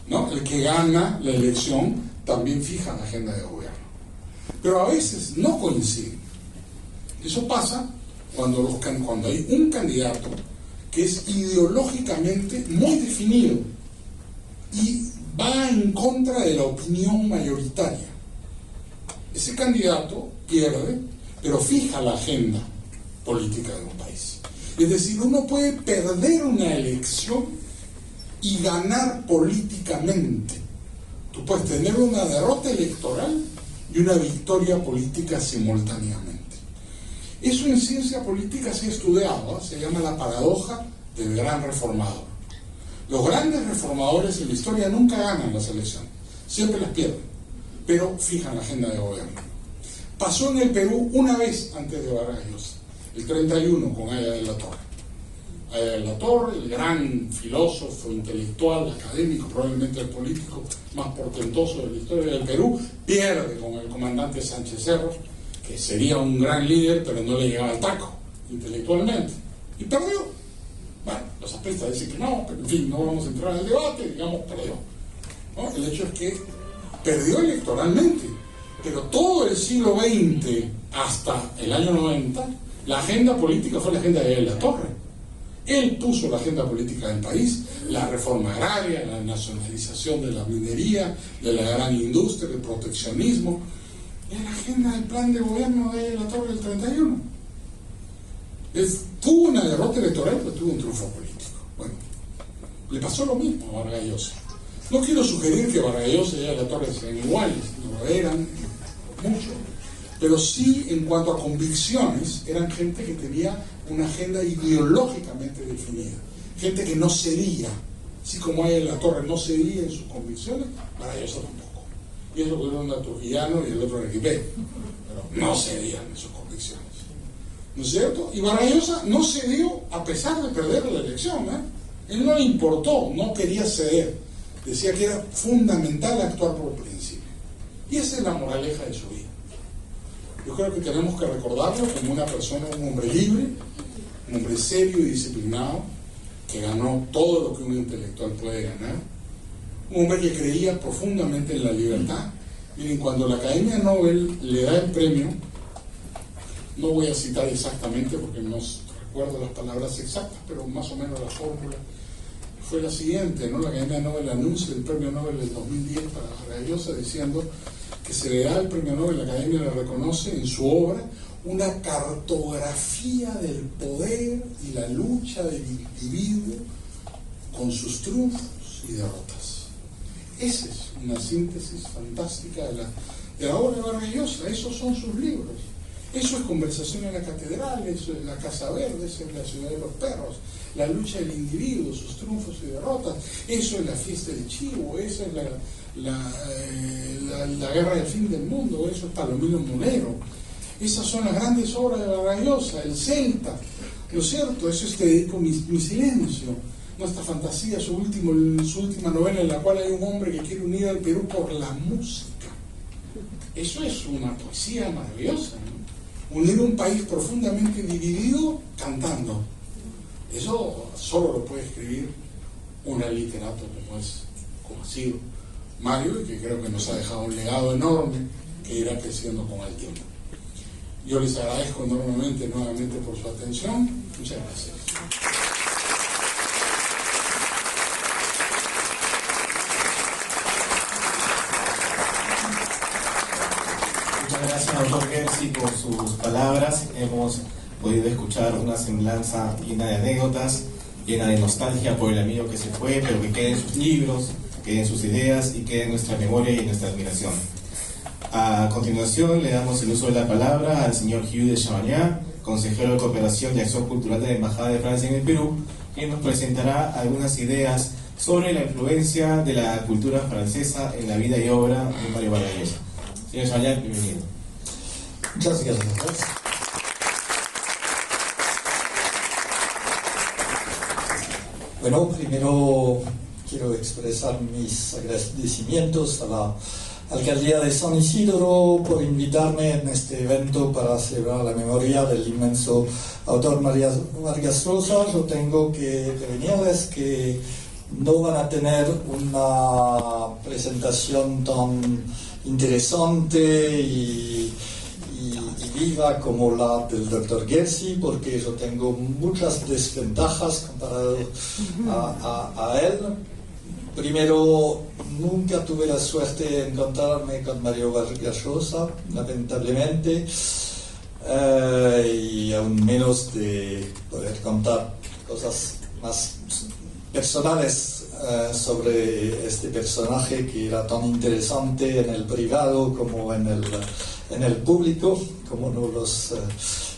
¿no? El que gana la elección también fija la agenda de gobierno. Pero a veces no coinciden. Eso pasa cuando hay un candidato que es ideológicamente muy definido y va en contra de la opinión mayoritaria. Ese candidato pierde, pero fija la agenda política de un país. Es decir, uno puede perder una elección y ganar políticamente. Tú puedes tener una derrota electoral y una victoria política simultáneamente. Eso en ciencia política se ha estudiado, ¿eh? Se llama la paradoja del gran reformador. Los grandes reformadores en la historia nunca ganan las elecciones, siempre las pierden, pero fijan la agenda de gobierno. Pasó en el Perú una vez antes de Vargas Llosa, el 31, con Aya de la Torre. Aya de la Torre, el gran filósofo, intelectual, académico, probablemente el político más portentoso de la historia del Perú, pierde con el comandante Sánchez Cerro, que sería un gran líder, pero no le llegaba al taco intelectualmente, y perdió. Bueno, los apristas dicen que no, pero en fin, no vamos a entrar en el debate, digamos, perdió, ¿no? El hecho es que perdió electoralmente, pero todo el siglo XX hasta el año 90, la agenda política fue la agenda de la Torre. Él puso la agenda política del país, la reforma agraria, la nacionalización de la minería, de la gran industria, el proteccionismo. En la agenda del plan de gobierno de la Torre del 31. Tuvo una derrota electoral, pero tuvo un triunfo político. Bueno, le pasó lo mismo a Vargas Llosa. No quiero sugerir que Vargas Llosa y la Torre sean iguales, no lo eran mucho, pero sí en cuanto a convicciones, eran gente que tenía una agenda ideológicamente definida, gente que no cedía Así como a él, La Torre no cedía en sus convicciones, Vargallosa tampoco. Y eso porque uno era trujillano y el otro era equipé, pero no cedían en sus convicciones. ¿No es cierto? Y Vargallosa no cedió a pesar de perder la elección, ¿eh? Él no le importó, no quería ceder. Decía que era fundamental actuar por principio. Y esa es la moraleja de su vida. Yo creo que tenemos que recordarlo como una persona, un hombre libre, un hombre serio y disciplinado, que ganó todo lo que un intelectual puede ganar, un hombre que creía profundamente en la libertad. Miren, cuando la Academia Nobel le da el premio, no voy a citar exactamente porque no recuerdo las palabras exactas, pero más o menos la fórmula fue la siguiente, ¿no? La Academia Nobel anuncia el premio Nobel del 2010 para Vargallosa diciendo que se le da el premio Nobel, la Academia le reconoce en su obra una cartografía del poder y la lucha del individuo con sus triunfos y derrotas. Esa es una síntesis fantástica de la obra de Vargallosa. Esos son sus libros. Eso es Conversación en la Catedral, eso es La Casa Verde, eso es La Ciudad de los Perros, la lucha del individuo, sus triunfos y derrotas. Eso es La Fiesta del Chivo, eso es la Guerra del Fin del Mundo, eso es Palomino Monero. Esas son las grandes obras de Vargallosa, El Celta, ¿no es cierto? Eso es Te dedico mi silencio, nuestra fantasía, su última novela en la cual hay un hombre que quiere unir al Perú por la música. Eso es una poesía maravillosa, ¿no? Unir un país profundamente dividido cantando. Eso solo lo puede escribir un literato como ha sido Mario, y que creo que nos ha dejado un legado enorme que irá creciendo con el tiempo. Yo les agradezco enormemente nuevamente por su atención. Muchas gracias. Muchas gracias, doctor Gersi, por sus palabras. Hemos podido escuchar una semblanza llena de anécdotas, llena de nostalgia por el amigo que se fue, pero que quede en sus libros, quede en sus ideas y quede en nuestra memoria y en nuestra admiración. A continuación le damos el uso de la palabra al señor Hugh de Chavagnat, consejero de Cooperación y Acción Cultural de la Embajada de Francia en el Perú, quien nos presentará algunas ideas sobre la influencia de la cultura francesa en la vida y obra de Mario Vargallosa. Señor Chavagnat, bienvenido. Muchas gracias. Bueno, primero quiero expresar mis agradecimientos a la Alcaldía de San Isidro por invitarme en este evento para celebrar la memoria del inmenso autor Mario Vargas Llosa. Yo tengo que prevenirles que no van a tener una presentación tan interesante y viva como la del Dr. Gersi, porque yo tengo muchas desventajas comparado a él. Primero, nunca tuve la suerte de encontrarme con Mario Vargas Llosa, lamentablemente, y aún menos de poder contar cosas más personales sobre este personaje que era tan interesante en el privado como en el público, como nos los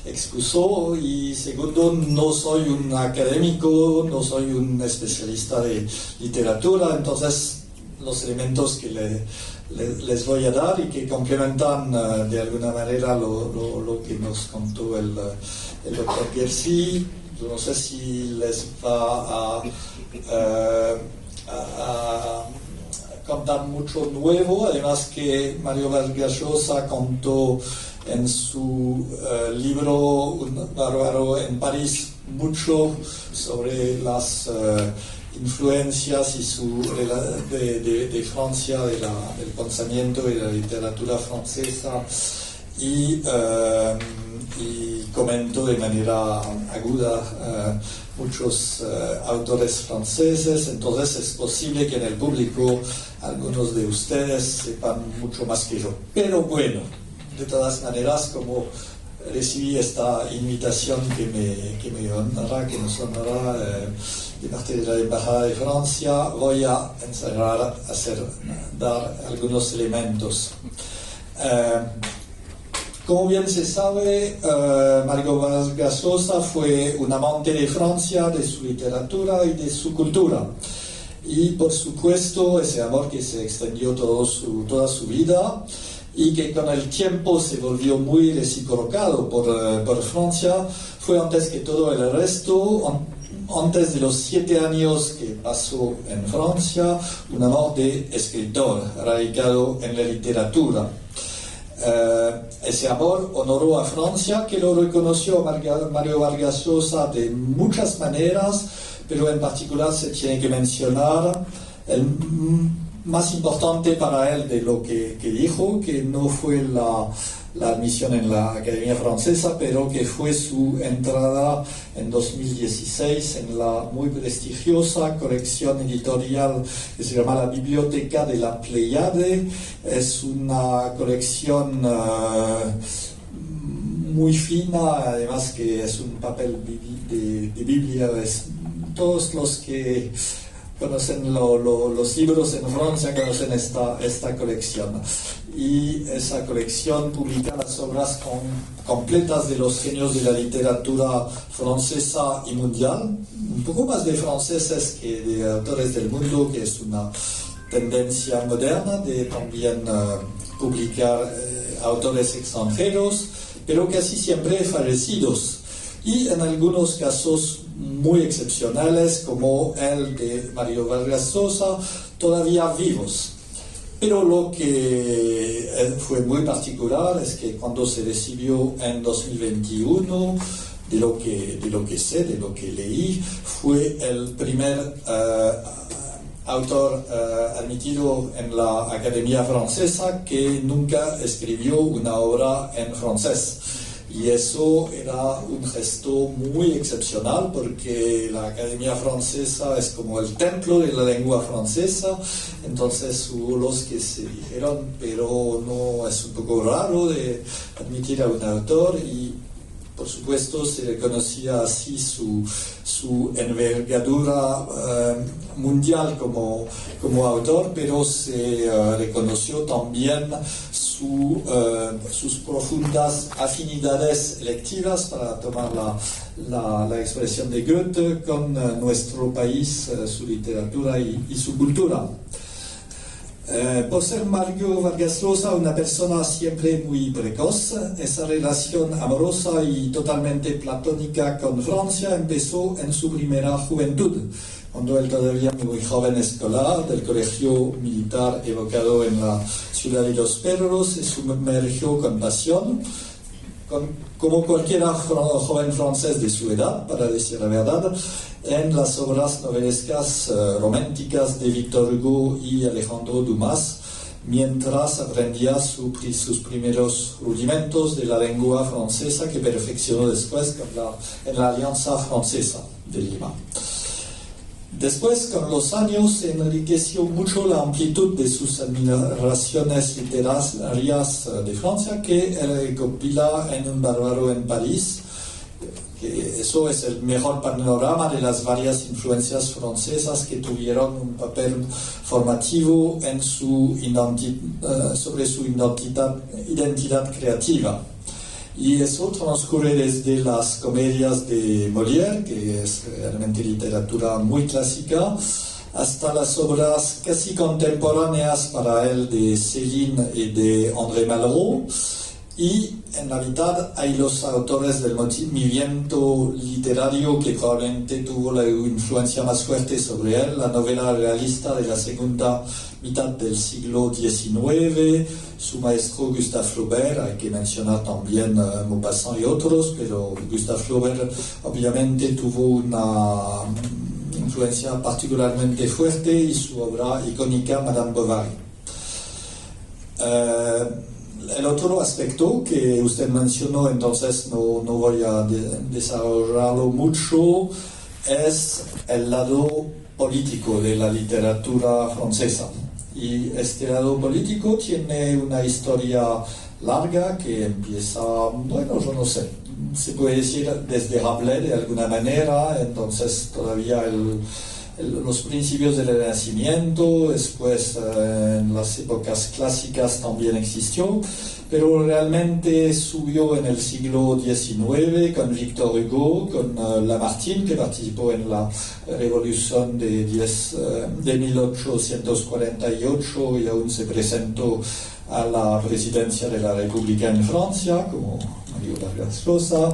expuso. Y segundo, no soy un académico, no soy un especialista de literatura, entonces los elementos que les voy a dar y que complementan de alguna manera lo que nos contó el doctor Gersi, yo no sé si les va a contar mucho nuevo, además que Mario Vargas Llosa contó en su libro Un bárbaro en París mucho sobre las influencias de Francia, del pensamiento y de la literatura francesa, y comentó de manera aguda muchos autores franceses. Entonces es posible que en el público algunos de ustedes sepan mucho más que yo. Pero bueno, de todas maneras, como recibí esta invitación que me honra, que nos honra de parte de la Embajada de Francia, voy a ensayar a dar algunos elementos. Como bien se sabe, Mario Vargas Llosa fue un amante de Francia, de su literatura y de su cultura. y por supuesto ese amor que se extendió toda su vida y que con el tiempo se volvió muy reciprocado por Francia, fue antes que todo el resto, antes de los 7 años que pasó en Francia, un amor de escritor, radicado en la literatura. Ese amor honoró a Francia, que lo reconoció a Mario Vargas Llosa de muchas maneras, pero en particular se tiene que mencionar el más importante para él de lo que dijo, que no fue la admisión en la Academia Francesa, pero que fue su entrada en 2016 en la muy prestigiosa colección editorial que se llama la Biblioteca de la Pléiade. Es una colección muy fina, además que es un papel de Biblia. Todos los que conocen los libros en Francia conocen esta colección, y esa colección publica las obras completas de los genios de la literatura francesa y mundial, un poco más de franceses que de autores del mundo, que es una tendencia moderna de también publicar autores extranjeros, pero casi siempre fallecidos, y en algunos casos muy excepcionales, como el de Mario Vargas Llosa, todavía vivos. Pero lo que fue muy particular es que cuando se recibió en 2021, de lo que sé, de lo que leí, fue el primer autor admitido en la Academia Francesa que nunca escribió una obra en francés. Y eso era un gesto muy excepcional, porque la Academia Francesa es como el templo de la lengua francesa. Entonces hubo los que se dijeron, pero no, es un poco raro de admitir a un autor, y por supuesto se reconocía así su envergadura mundial como autor, pero se reconoció también sus profundas afinidades electivas, para tomar la expresión de Goethe, con nuestro país, su literatura y su cultura. Por ser Mario Vargas Llosa una persona siempre muy precoz, esa relación amorosa y totalmente platónica con Francia empezó en su primera juventud, cuando él todavía muy joven escolar del colegio militar evocado en la Ciudad de los Perros, se sumergió con pasión, como cualquier joven francés de su edad, para decir la verdad, en las obras novelescas románticas de Victor Hugo y Alejandro Dumas, mientras aprendía sus primeros rudimentos de la lengua francesa, que perfeccionó después en la Alianza Francesa de Lima. Después, con los años, se enriqueció mucho la amplitud de sus admiraciones literarias de Francia, que recopila en Un bárbaro en París, que eso es el mejor panorama de las varias influencias francesas que tuvieron un papel formativo en sobre su identidad creativa. Y eso transcurre desde las comedias de Molière, que es realmente literatura muy clásica, hasta las obras casi contemporáneas para él de Céline y de André Malraux. Y en la mitad hay los autores del movimiento literario que probablemente tuvo la influencia más fuerte sobre él, la novela realista de la segunda mitad del siglo XIX, su maestro Gustave Flaubert. Hay que mencionar también Maupassant y otros, pero Gustave Flaubert obviamente tuvo una influencia particularmente fuerte, y su obra icónica Madame Bovary. El otro aspecto que usted mencionó, entonces no voy a desarrollarlo mucho, es el lado político de la literatura francesa. Y este lado político tiene una historia larga que empieza, bueno, yo no sé, se puede decir desde Rabelais de alguna manera. Entonces todavía los principios del Renacimiento, después en las épocas clásicas también existió, pero realmente subió en el siglo XIX con Victor Hugo, con Lamartine, que participó en la revolución de 1848 y aún se presentó a la presidencia de la República en Francia, como Mario Vargas Llosa,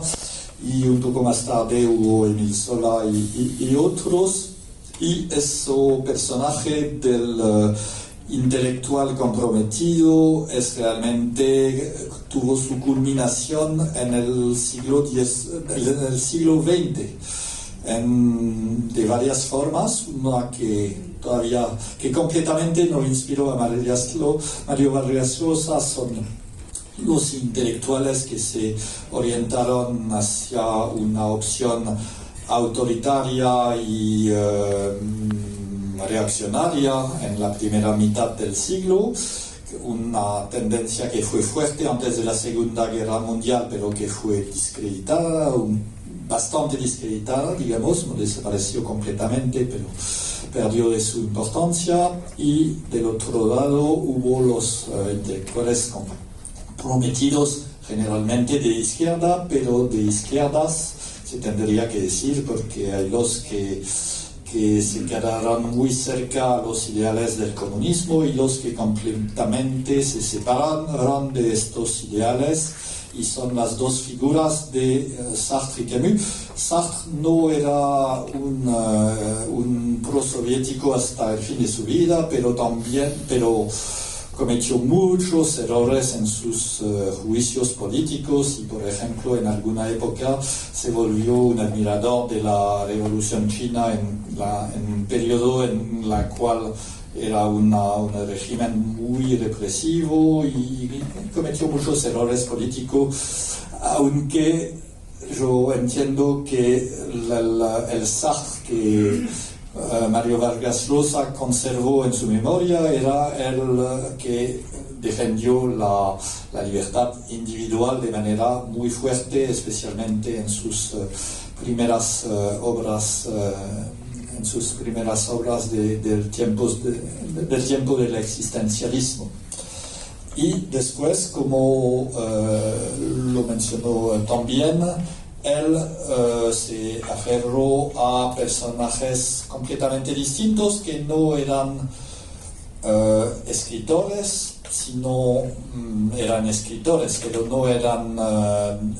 y un poco más tarde hubo Émile Zola y otros, y ese personaje del intelectual comprometido es realmente tuvo su culminación en el siglo XX, de varias formas. Una que completamente no inspiró a Mario Vargas Llosa son los intelectuales que se orientaron hacia una opción autoritaria y reaccionaria en la primera mitad del siglo, una tendencia que fue fuerte antes de la Segunda Guerra Mundial, pero que fue desacreditada, bastante desacreditada, digamos, no desapareció completamente, pero perdió de su importancia. Y del otro lado hubo los intelectuales comprometidos, generalmente de izquierda, pero de izquierdas se tendría que decir, porque hay los que se quedaron muy cerca a los ideales del comunismo y los que completamente se separaron de estos ideales, y son las dos figuras de Sartre y Camus. Sartre no era un prosoviético hasta el fin de su vida, pero cometió muchos errores en sus juicios políticos, y por ejemplo en alguna época se volvió un admirador de la Revolución China en un periodo en la cual era un régimen muy represivo, y cometió muchos errores políticos, aunque yo entiendo que el Sartre que Mario Vargas Llosa conservó en su memoria era el que defendió la libertad individual de manera muy fuerte, especialmente en sus primeras obras del tiempo del existencialismo. Y después, como lo mencionó también, él se aferró a personajes completamente distintos que no eran escritores, sino eran escritores, pero no eran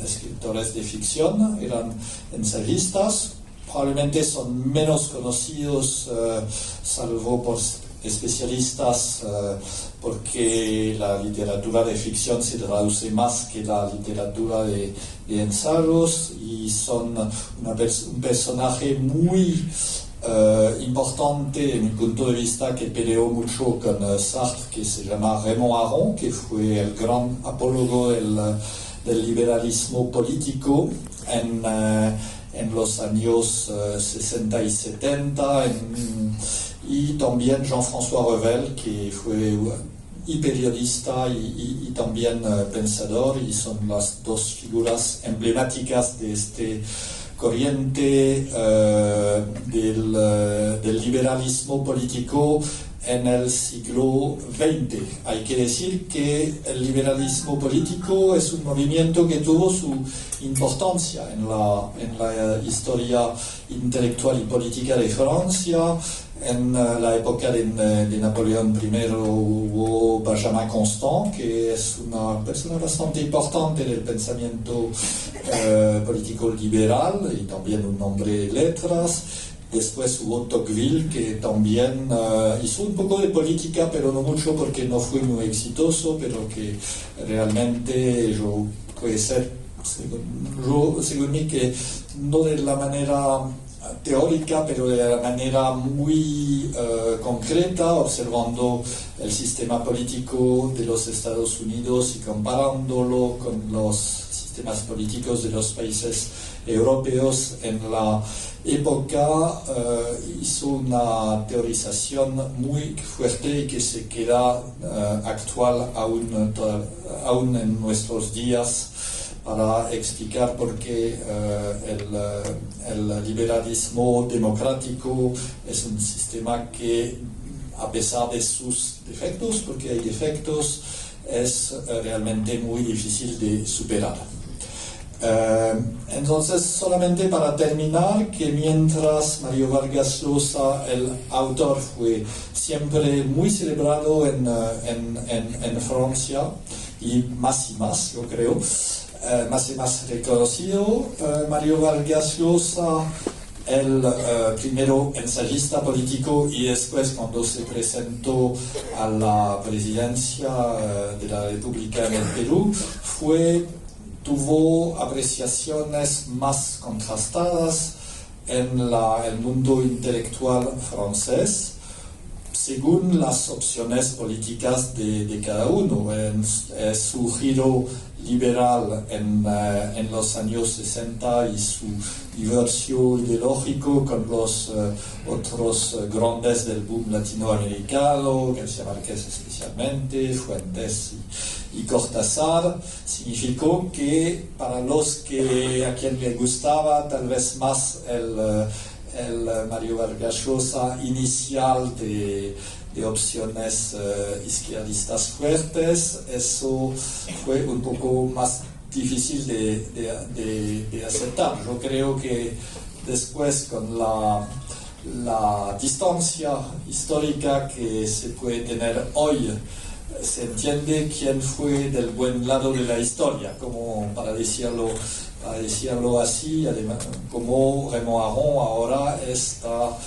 escritores de ficción, eran ensayistas. Probablemente son menos conocidos, salvo por especialistas, porque la literatura de ficción se traduce más que la literatura de ensayos, y son un personaje muy importante, en mi punto de vista, que peleó mucho con Sartre, que se llama Raymond Aron, que fue el gran apólogo del liberalismo político en los años 60 y 70, y también Jean-François Revel, que fue y periodista y también pensador, y son las dos figuras emblemáticas de este corriente del liberalismo político en el siglo XX. Hay que decir que el liberalismo político es un movimiento que tuvo su importancia en la historia intelectual y política de Francia. En la época de Napoleón I hubo Benjamin Constant, que es una persona bastante importante del pensamiento político liberal y también un hombre de letras. Después hubo Tocqueville, que también hizo un poco de política, pero no mucho porque no fue muy exitoso, pero que realmente puede ser, según mí, que no de la manera teórica, pero de la manera muy concreta, observando el sistema político de los Estados Unidos y comparándolo con los sistemas políticos de los países europeos en la época, hizo una teorización muy fuerte y que se queda actual aún en nuestros días, para explicar por qué el liberalismo democrático es un sistema que, a pesar de sus defectos, porque hay defectos, es realmente muy difícil de superar. Entonces, solamente para terminar, que mientras Mario Vargas Llosa, el autor, fue siempre muy celebrado en Francia, y más, yo creo, más y más reconocido, Mario Vargas Llosa, el primero ensayista político, y después, cuando se presentó a la presidencia de la República en el Perú, tuvo apreciaciones más contrastadas en el mundo intelectual francés, según las opciones políticas de cada uno. Su giro liberal en los años 60 y su divorcio ideológico con los otros grandes del boom latinoamericano, García Márquez especialmente, Fuentes y Cortázar, significó que para a quien le gustaba tal vez más el Mario Vargas Llosa inicial de opciones izquierdistas fuertes, eso fue un poco más difícil de aceptar. Yo creo que después, con la distancia histórica que se puede tener hoy, se entiende quién fue del buen lado de la historia, como para decirlo así, además, como Raymond Aron ahora está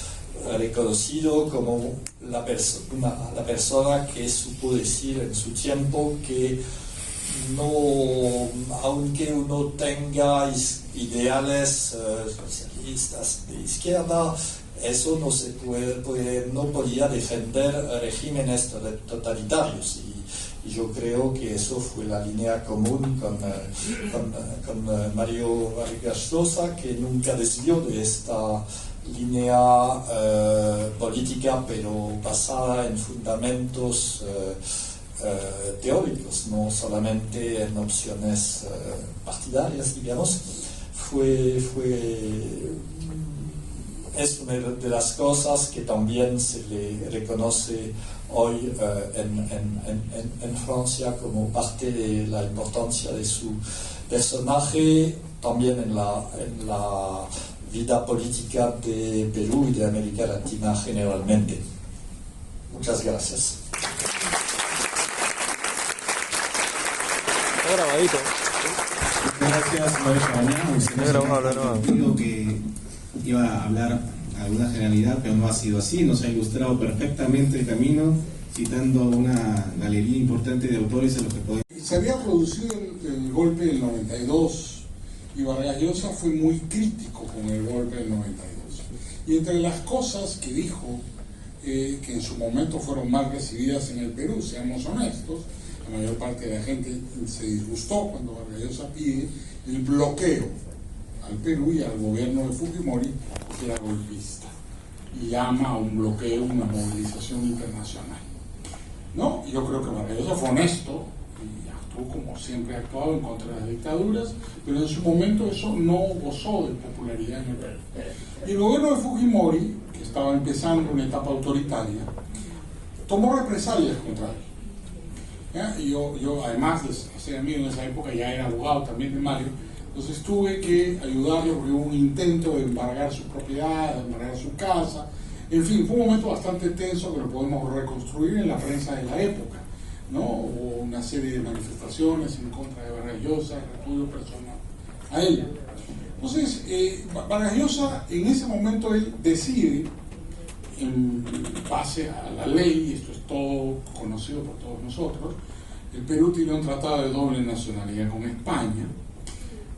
reconocido como la persona que supo decir en su tiempo que aunque uno tenga ideales socialistas de izquierda, eso no podía defender regímenes totalitarios. Y yo creo que eso fue la línea común con Mario Vargas Llosa, que nunca desvió de esta línea política, pero basada en fundamentos teóricos, no solamente en opciones partidarias, digamos. Es una de las cosas que también se le reconoce hoy en Francia como parte de la importancia de su personaje, también en la vida política de Perú y de América Latina generalmente. Muchas gracias. Está grabadito. Gracias, Mario Cabañán. Usted que iba a hablar alguna generalidad, pero no ha sido así. Nos ha ilustrado perfectamente el camino, citando una galería importante de autores en los que podemos... Se había producido el golpe del 92 y Vargas Llosa fue muy crítico con el golpe del 92. Y entre las cosas que dijo, que en su momento fueron mal recibidas en el Perú, seamos honestos, la mayor parte de la gente se disgustó cuando Vargas Llosa pide el bloqueo al Perú y al gobierno de Fujimori, que era golpista, y llama a un bloqueo, una movilización internacional. ¿No? Yo creo que Vargas Llosa fue honesto y actuó como siempre ha actuado en contra de las dictaduras, pero en su momento eso no gozó de popularidad en el Perú. Y el gobierno de Fujimori, que estaba empezando una etapa autoritaria, tomó represalias contra él. ¿Ya? Y yo además de ser amigo en esa época, ya era abogado también de Mario, entonces tuve que ayudarlo porque hubo un intento de embargar su propiedad, de embargar su casa. En fin, fue un momento bastante tenso que lo podemos reconstruir en la prensa de la época, ¿no? Hubo una serie de manifestaciones en contra de Vargas Llosa, el repudio personal a él. Entonces, Vargas Llosa, en ese momento él decide, en base a la ley, y esto es todo conocido por todos nosotros, el Perú tiene un tratado de doble nacionalidad con España,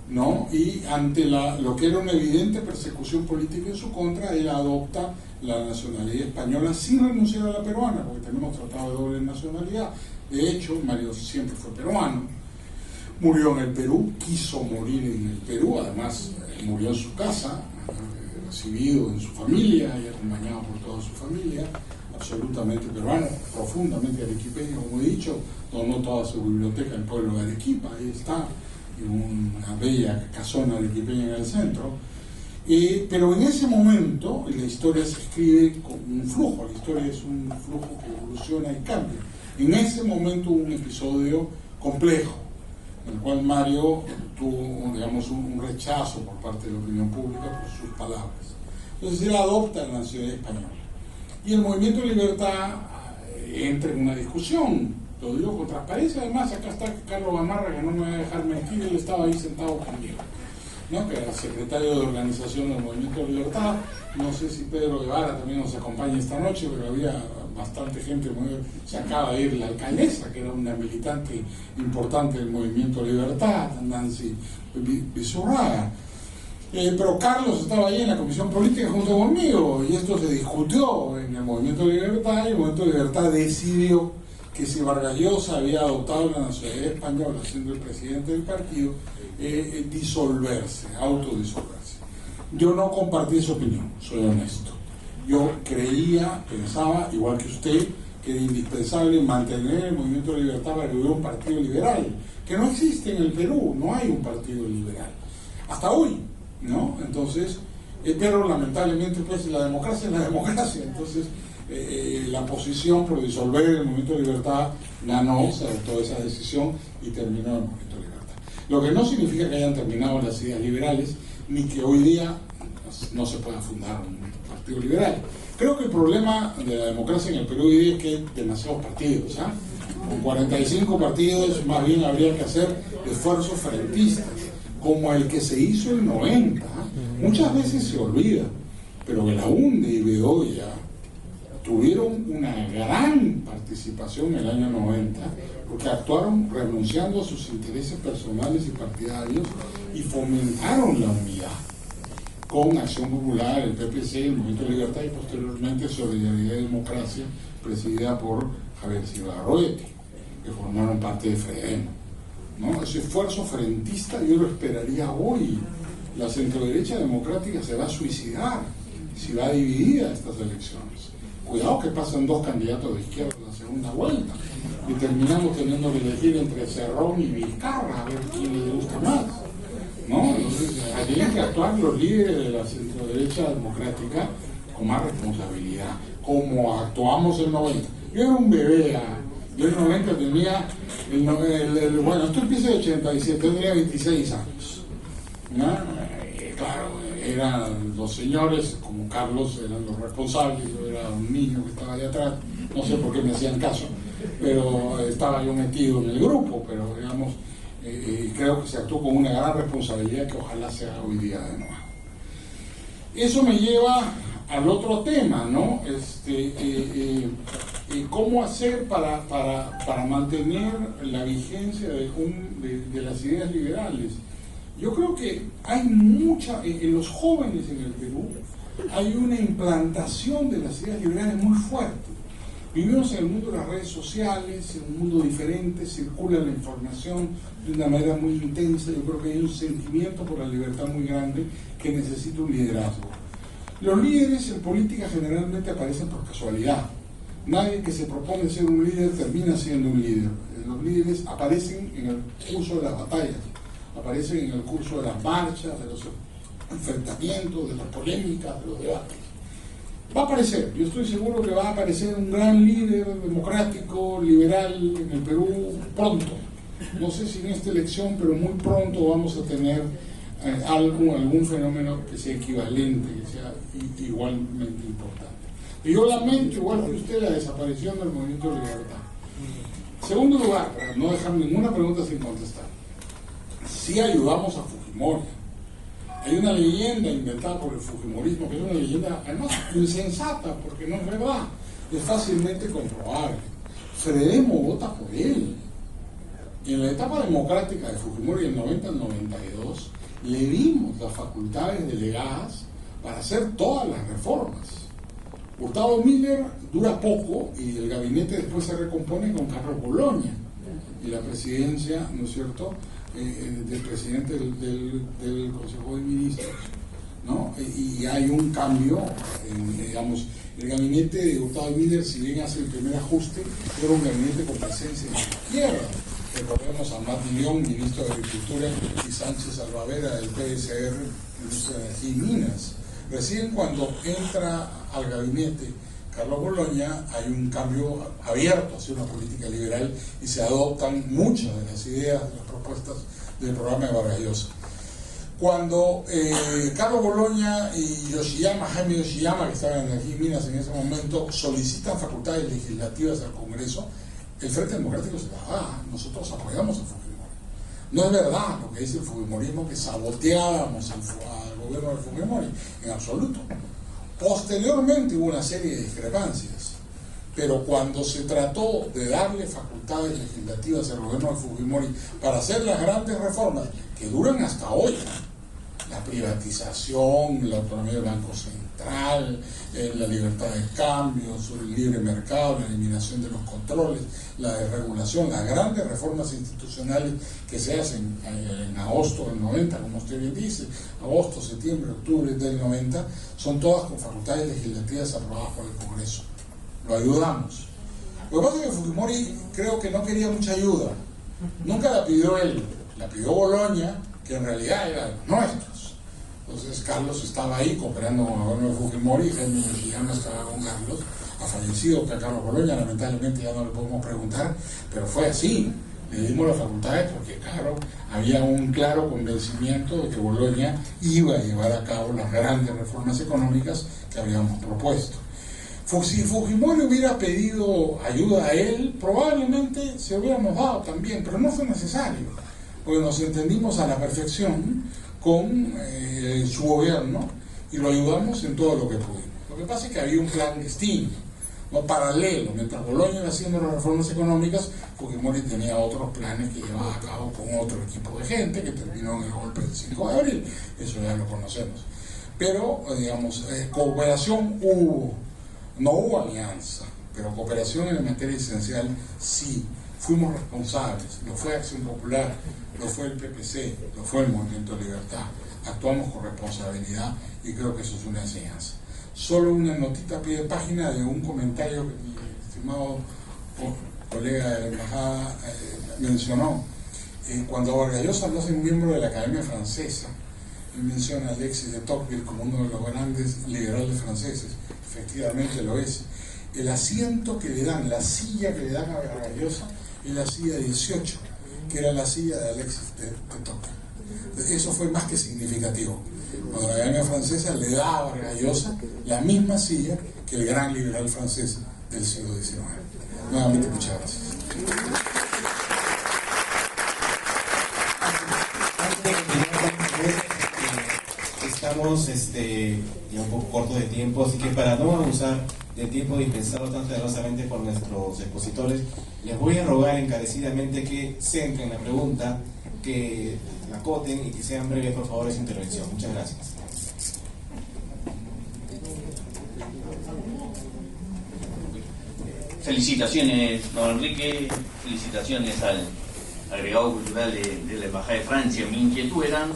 ¿no? Y ante lo que era una evidente persecución política en su contra, él adopta la nacionalidad española sin renunciar a la peruana, porque tenemos tratado de doble nacionalidad. De hecho, Mario siempre fue peruano, murió en el Perú, quiso morir en el Perú, además murió en su casa, recibido en su familia y acompañado por toda su familia, absolutamente peruano, profundamente arequipeño, como he dicho, donó toda su biblioteca al pueblo de Arequipa, ahí está una bella casona arequipeña en el centro. Pero en ese momento la historia se escribe con un flujo, la historia es un flujo que evoluciona y cambia. En ese momento hubo un episodio complejo, en el cual Mario tuvo, digamos, un rechazo por parte de la opinión pública por sus palabras. Entonces él adopta la nacionalidad española. Y el Movimiento de Libertad entra en una discusión, lo digo con transparencia. Además, acá está Carlos Gamarra, que no me va a dejar mentir, él estaba ahí sentado conmigo, ¿no? Que era secretario de organización del Movimiento de Libertad. No sé si Pedro Guevara también nos acompaña esta noche, pero había bastante gente. Se acaba de ir la alcaldesa, que era una militante importante del Movimiento de Libertad, Nancy Bizurraga. Pero Carlos estaba ahí en la comisión política junto conmigo, y esto se discutió en el Movimiento de Libertad, y el Movimiento de Libertad decidió que si Vargas Llosa había adoptado la nacionalidad española siendo el presidente del partido, disolverse, autodisolverse. Yo no compartí esa opinión, soy honesto. Yo pensaba, igual que usted, que era indispensable mantener el Movimiento de Libertad para que hubiera un partido liberal, que no existe en el Perú, no hay un partido liberal, hasta hoy, ¿no? Entonces, pero lamentablemente pues la democracia es la democracia. Entonces la posición por disolver el Movimiento de Libertad ganó, se adoptó esa decisión y terminó el Movimiento de Libertad. Lo que no significa que hayan terminado las ideas liberales, ni que hoy día no se pueda fundar un partido liberal. Creo que el problema de la democracia en el Perú hoy día es que hay demasiados partidos, ¿eh? Con 45 partidos más bien habría que hacer esfuerzos frentistas, como el que se hizo en el 90. Muchas veces se olvida, pero Belaúnde y Bedoya tuvieron una gran participación en el año 90, porque actuaron renunciando a sus intereses personales y partidarios y fomentaron la unidad con Acción Popular, el PPC, el Movimiento de Libertad y posteriormente Solidaridad y Democracia, presidida por Javier Silva Roetti, que formaron parte de Fredemo, ¿no? Ese esfuerzo frentista yo lo esperaría hoy. La centroderecha democrática se va a suicidar si va dividida estas elecciones. Cuidado que pasan dos candidatos de izquierda en la segunda vuelta y terminamos teniendo que elegir entre Cerrón y Vizcarra a ver quién le gusta más, ¿no? Entonces tienen que actuar los líderes de la centroderecha democrática con más responsabilidad, como actuamos en el 90. Yo era un bebé, yo en el 90 tenía, bueno, esto empieza de 87, tenía 26 años, ¿no? Claro, eran los señores, como Carlos, eran los responsables, yo era un niño que estaba allá atrás, no sé por qué me hacían caso, pero estaba yo metido en el grupo, pero digamos, creo que se actuó con una gran responsabilidad que ojalá sea hoy día de nuevo. Eso me lleva al otro tema, ¿no? ¿Cómo hacer para mantener la vigencia de las ideas liberales? Yo creo que hay en los jóvenes en el Perú, hay una implantación de las ideas liberales muy fuerte. Vivimos en el mundo de las redes sociales, en un mundo diferente, circula la información de una manera muy intensa. Yo creo que hay un sentimiento por la libertad muy grande que necesita un liderazgo. Los líderes en política generalmente aparecen por casualidad. Nadie que se propone ser un líder termina siendo un líder. Los líderes aparecen en el curso de las batallas, aparecen en el curso de las marchas, de los enfrentamientos, de las polémicas, de los debates. Va a aparecer, yo estoy seguro que va a aparecer un gran líder democrático, liberal en el Perú pronto. No sé si en esta elección, pero muy pronto vamos a tener algún fenómeno que sea equivalente, que sea igualmente importante. Y yo lamento, igual que usted, la desaparición del Movimiento de Libertad. Segundo lugar, para no dejar ninguna pregunta sin contestar, sí ayudamos a Fujimori. Hay una leyenda inventada por el Fujimorismo, que es una leyenda además insensata, porque no es verdad, es fácilmente comprobable. Fredemo vota por él. Y en la etapa democrática de Fujimori, del 90 al 92, le dimos las facultades delegadas para hacer todas las reformas. Hurtado Miller dura poco y el gabinete después se recompone con Carlos Boloña y la presidencia, ¿no es cierto?, del presidente del Consejo de Ministros, ¿no? Y hay un cambio, digamos, el gabinete de Hurtado Miller, si bien hace el primer ajuste, era un gabinete con presencia de la izquierda. recordemos a Matt León, ministro de Agricultura, y Sánchez Albavera, del PSR, ministro de Energía y Minas. Recién cuando entra al gabinete Carlos Boloña, hay un cambio abierto hacia una política liberal y se adoptan muchas de las ideas, de las propuestas del programa de Vargas Llosa. Cuando Carlos Boloña y Jaime Yoshiyama, que estaba en Energía y Minas en ese momento, solicitan facultades legislativas al Congreso, el Frente Democrático se las da. Nosotros apoyamos a Fujimori. No es verdad lo que dice el Fujimorismo, que saboteábamos al gobierno de Fujimori, en absoluto. Posteriormente hubo una serie de discrepancias, pero cuando se trató de darle facultades legislativas al gobierno de Fujimori para hacer las grandes reformas que duran hasta hoy, la privatización, la autonomía del Banco Central, la libertad de cambio, el libre mercado, la eliminación de los controles, la desregulación, las grandes reformas institucionales que se hacen en agosto del 90, como usted bien dice, agosto, septiembre, octubre del 90, son todas con facultades legislativas aprobadas por el Congreso. Lo ayudamos. Lo que pasa es que Fujimori creo que no quería mucha ayuda. Nunca la pidió él, la pidió Boloña, que en realidad era de los nuestros. Entonces Carlos estaba ahí cooperando con el gobierno de Fujimori, Jaime Yoshiyama estaba con Carlos, ha fallecido que Carlos Boloña, lamentablemente ya no le podemos preguntar, pero fue así. Le dimos las facultades porque, claro, había un claro convencimiento de que Boloña iba a llevar a cabo las grandes reformas económicas que habíamos propuesto. Si Fujimori hubiera pedido ayuda a él, probablemente se hubiéramos dado también, pero no fue necesario, porque nos entendimos a la perfección con su gobierno y lo ayudamos en todo lo que pudimos. Lo que pasa es que había un plan distinto, no paralelo. Mientras Boloña iba haciendo las reformas económicas, Fujimori tenía otros planes que llevaba a cabo con otro equipo de gente que terminó en el golpe del 5 de abril, eso ya lo conocemos. Pero, digamos, cooperación hubo, no hubo alianza, pero cooperación en la materia esencial sí. Fuimos responsables, lo fue Acción Popular, lo fue el PPC, lo fue el Movimiento de Libertad. Actuamos con responsabilidad y creo que eso es una enseñanza. Solo una notita a pie de página de un comentario que mi estimado colega de la embajada mencionó. Cuando Vargas Llosa lo hace un miembro de la Academia Francesa, él menciona a Alexis de Tocqueville como uno de los grandes liberales franceses. Efectivamente lo es. El asiento que le dan, la silla que le dan a Vargas Llosa, es la silla 18, que era la silla de Alexis de Tocqueville. Eso fue más que significativo. Cuando la Academia Francesa le da a Vargas Llosa la misma silla que el gran liberal francés del siglo XIX. Nuevamente, muchas gracias. Estamos ya un poco cortos de tiempo, así que para no abusar del tiempo dispensado tan generosamente por nuestros expositores, les voy a rogar encarecidamente que centren la pregunta, que la acoten y que sean breves, por favor, en su intervención. Muchas gracias. Felicitaciones, don Enrique, felicitaciones al agregado cultural de la Embajada de Francia. Mi inquietud era,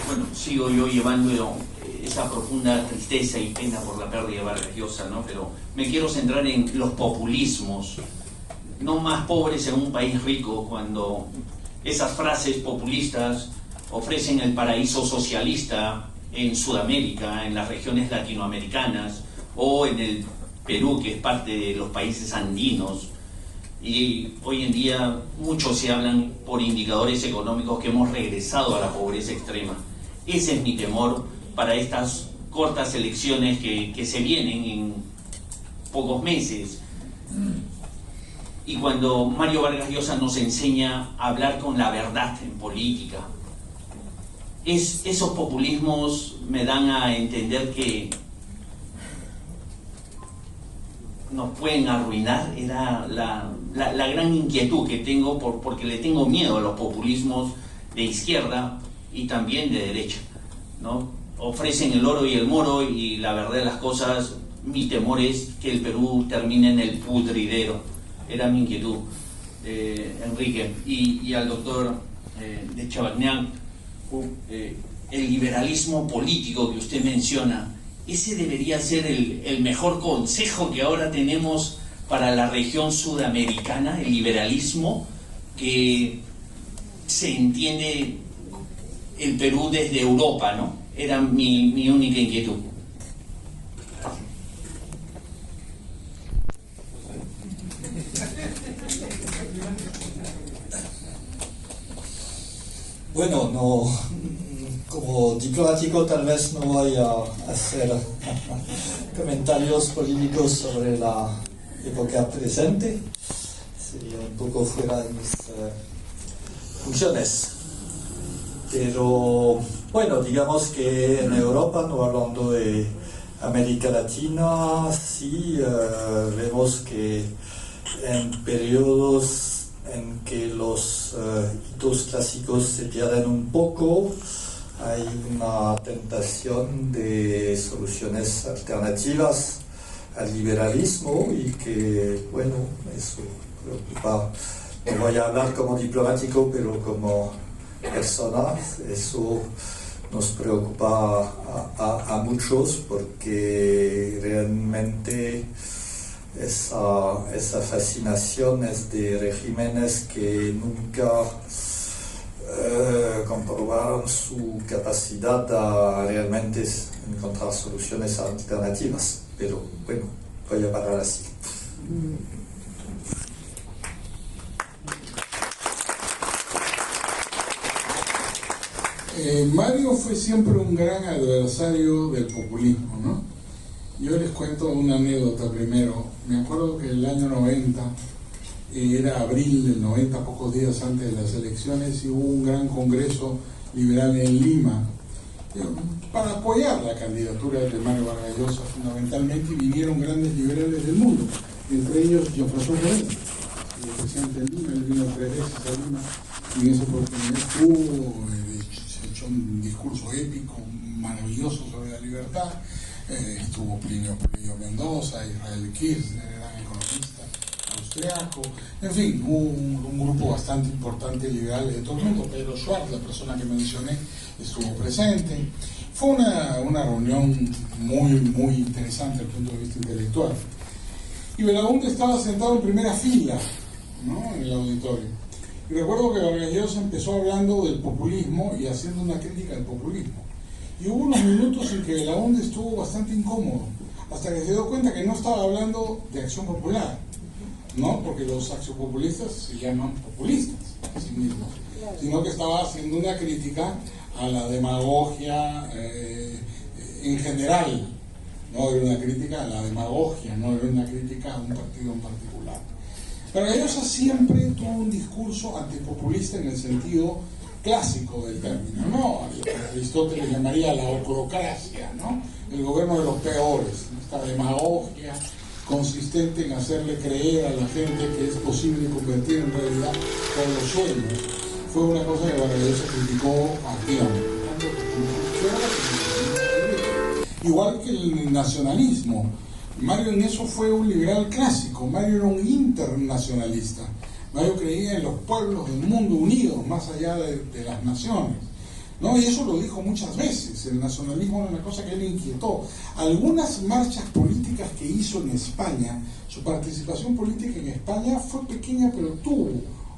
bueno, sigo yo llevando esa profunda tristeza y pena por la pérdida de Vargas Llosa, ¿no? Pero me quiero centrar en los populismos. No más pobres en un país rico, cuando esas frases populistas ofrecen el paraíso socialista en Sudamérica, en las regiones latinoamericanas o en el Perú, que es parte de los países andinos. Y hoy en día muchos se hablan por indicadores económicos que hemos regresado a la pobreza extrema. Ese es mi temor para estas cortas elecciones que se vienen en pocos meses. Y cuando Mario Vargas Llosa nos enseña a hablar con la verdad en política, esos populismos me dan a entender que nos pueden arruinar. Era la gran inquietud que tengo, porque le tengo miedo a los populismos de izquierda y también de derecha, ¿no? Ofrecen el oro y el moro, y la verdad de las cosas, mi temor es que el Perú termine en el pudridero. Era mi inquietud, Enrique. Y al doctor de Chavagnac, el liberalismo político que usted menciona, ese debería ser el mejor consejo que ahora tenemos para la región sudamericana, el liberalismo, que se entiende el Perú desde Europa, ¿no? Era mi única inquietud. Bueno, no, como diplomático tal vez no voy a hacer comentarios políticos sobre la época presente, sería un poco fuera de mis funciones. Pero bueno, digamos que en Europa, no hablando de América Latina, sí vemos que en periodos en que los hitos clásicos se pierden un poco, hay una tentación de soluciones alternativas al liberalismo y que, bueno, eso preocupa. No voy a hablar como diplomático, pero como persona, eso nos preocupa a muchos porque realmente esa fascinación es de regímenes que nunca comprobaron su capacidad a realmente encontrar soluciones alternativas. Pero bueno, voy a parar así. Mario fue siempre un gran adversario del populismo, ¿no? Yo les cuento una anécdota primero. Me acuerdo que el año 90, era abril del 90, pocos días antes de las elecciones, y hubo un gran congreso liberal en Lima para apoyar la candidatura de Mario Vargas Llosa fundamentalmente, y vinieron grandes liberales del mundo, entre ellos Jean-François Borel, el presidente de Lima. Él vino 3 veces a Lima y en esa oportunidad se echó un discurso épico, maravilloso sobre la libertad. Estuvo Plinio Mendoza, Israel Kirchner, gran economista austriaco, en fin, un grupo bastante importante liberal de todo el mundo. Pedro Schwartz, la persona que mencioné, estuvo presente. Fue una reunión muy interesante desde el punto de vista intelectual. Y Belaúnde estaba sentado en primera fila, ¿no?, en el auditorio. Y recuerdo que Vargas Llosa empezó hablando del populismo y haciendo una crítica del populismo. Y hubo unos minutos en que Belaúnde estuvo bastante incómodo, hasta que se dio cuenta que no estaba hablando de Acción Popular, ¿no? Porque los accionpopulistas se llaman populistas a sí mismos, sino que estaba haciendo una crítica a la demagogia en general. No era una crítica a la demagogia, no era una crítica a un partido en particular. Pero Llosa siempre tuvo un discurso antipopulista en el sentido clásico del término, ¿no? Aristóteles llamaría la ocrocracia, ¿no? El gobierno de los peores, esta demagogia consistente en hacerle creer a la gente que es posible convertir en realidad todos los sueños. Fue una cosa que Vargas Llosa criticó activamente. Igual que el nacionalismo. Mario en eso fue un liberal clásico. Mario era un internacionalista. Mario creía en los pueblos del mundo unidos, más allá de las naciones, ¿no? Y eso lo dijo muchas veces. El nacionalismo era una cosa que le inquietó. Algunas marchas políticas que hizo en España, su participación política en España fue pequeña, pero tuvo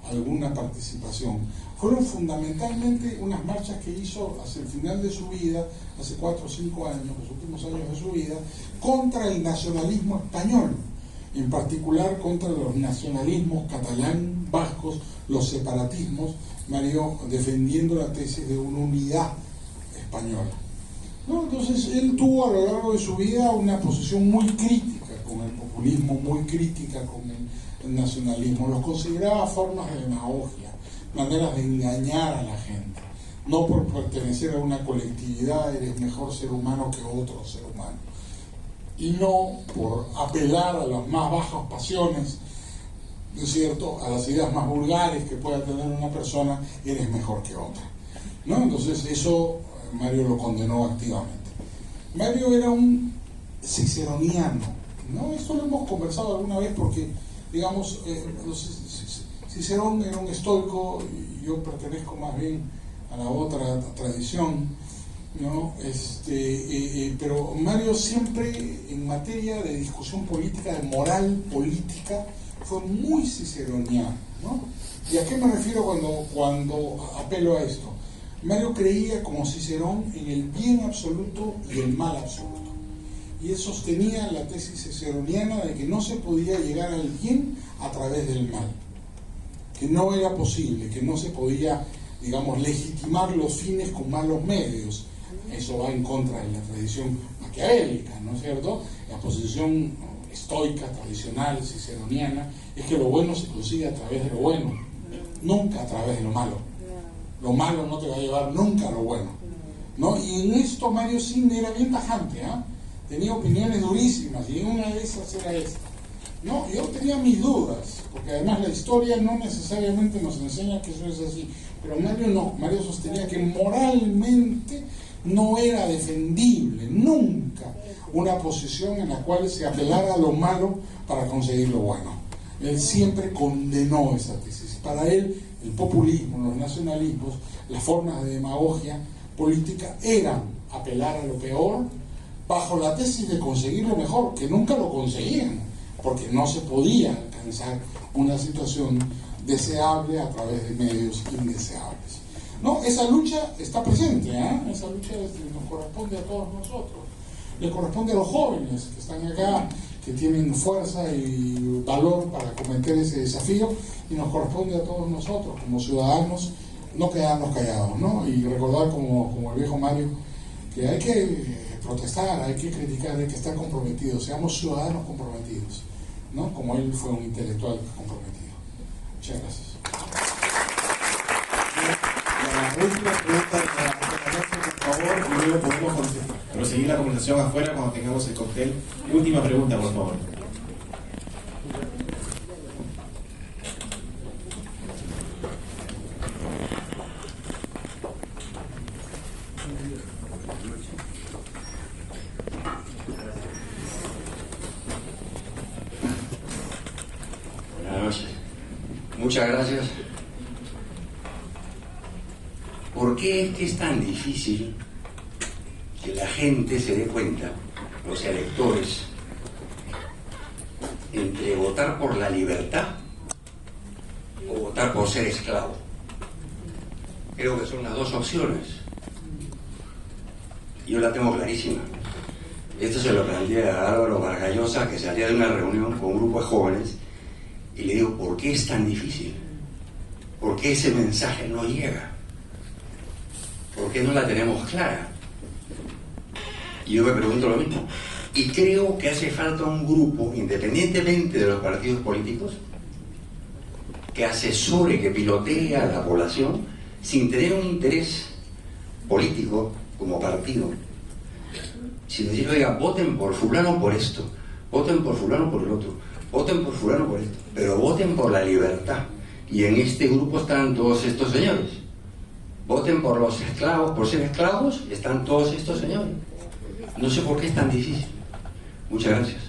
alguna participación. Fueron fundamentalmente unas marchas que hizo hacia el final de su vida, hace 4 o 5 años, los últimos años de su vida, contra el nacionalismo español, en particular contra los nacionalismos catalán, vascos, los separatismos. Mario defendiendo la tesis de una unidad española, ¿no? Entonces él tuvo a lo largo de su vida una posición muy crítica con el populismo, muy crítica con el nacionalismo. Los consideraba formas de demagogia, maneras de engañar a la gente. No por pertenecer a una colectividad eres mejor ser humano que otro ser humano, y no por apelar a las más bajas pasiones, ¿no es cierto?, a las ideas más vulgares que pueda tener una persona, eres mejor que otra, ¿no? Entonces eso Mario lo condenó activamente. Mario era un ciceroniano, ¿no? Esto lo hemos conversado alguna vez porque, digamos, Cicerón era un estoico y yo pertenezco más bien a la otra tradición, ¿no? Pero Mario siempre, en materia de discusión política, de moral política, fue muy ciceroniano, ¿no? ¿Y a qué me refiero cuando apelo a esto? Mario creía, como Cicerón, en el bien absoluto y el mal absoluto. Y él sostenía la tesis ciceroniana de que no se podía llegar al bien a través del mal, que no era posible, que no se podía, digamos, legitimar los fines con malos medios. Eso va en contra de la tradición maquiavélica, ¿no es cierto? La posición estoica, tradicional, ciceroniana, es que lo bueno se consigue a través de lo bueno, nunca a través de lo malo. Lo malo no te va a llevar nunca a lo bueno, ¿no? Y en esto Mario Zinde era bien tajante, ¿eh? Tenía opiniones durísimas, y una de esas era esta. No, yo tenía mis dudas, porque además la historia no necesariamente nos enseña que eso es así, pero Mario no, Mario sostenía que moralmente no era defendible nunca una posición en la cual se apelara a lo malo para conseguir lo bueno. Él siempre condenó esa tesis. Para él, el populismo, los nacionalismos, las formas de demagogia política eran apelar a lo peor bajo la tesis de conseguir lo mejor, que nunca lo conseguían, porque no se podía alcanzar una situación deseable a través de medios indeseables. No, esa lucha está presente, ¿eh? Esa lucha nos corresponde a todos nosotros, le corresponde a los jóvenes que están acá, que tienen fuerza y valor para cometer ese desafío, y nos corresponde a todos nosotros como ciudadanos no quedarnos callados, ¿no? Y recordar como el viejo Mario, que hay que protestar, hay que criticar, hay que estar comprometidos, seamos ciudadanos comprometidos, ¿no? Como él fue un intelectual comprometido. Muchas gracias. La última pregunta de la por favor, y luego podemos proseguir la conversación afuera cuando tengamos el cóctel. Última pregunta, por favor. Buenas noches. Muchas gracias. ¿Por qué es que es tan difícil que la gente se dé cuenta, los electores, entre votar por la libertad o votar por ser esclavo? Creo que son las dos opciones. Yo la tengo clarísima. Esto se lo planteé a Álvaro Vargas Llosa, que salía de una reunión con un grupo de jóvenes, y le digo, ¿por qué es tan difícil? ¿Por qué ese mensaje no llega? ¿Por qué no la tenemos clara? Y yo me pregunto lo mismo. Y creo que hace falta un grupo, independientemente de los partidos políticos, que asesore, que pilotee a la población sin tener un interés político como partido. Si decir, oiga, voten por fulano por esto, voten por fulano por el otro, voten por fulano por esto, pero voten por la libertad. Y en este grupo están todos estos señores. Voten por los esclavos, por ser esclavos, están todos estos señores. No sé por qué es tan difícil. Muchas gracias.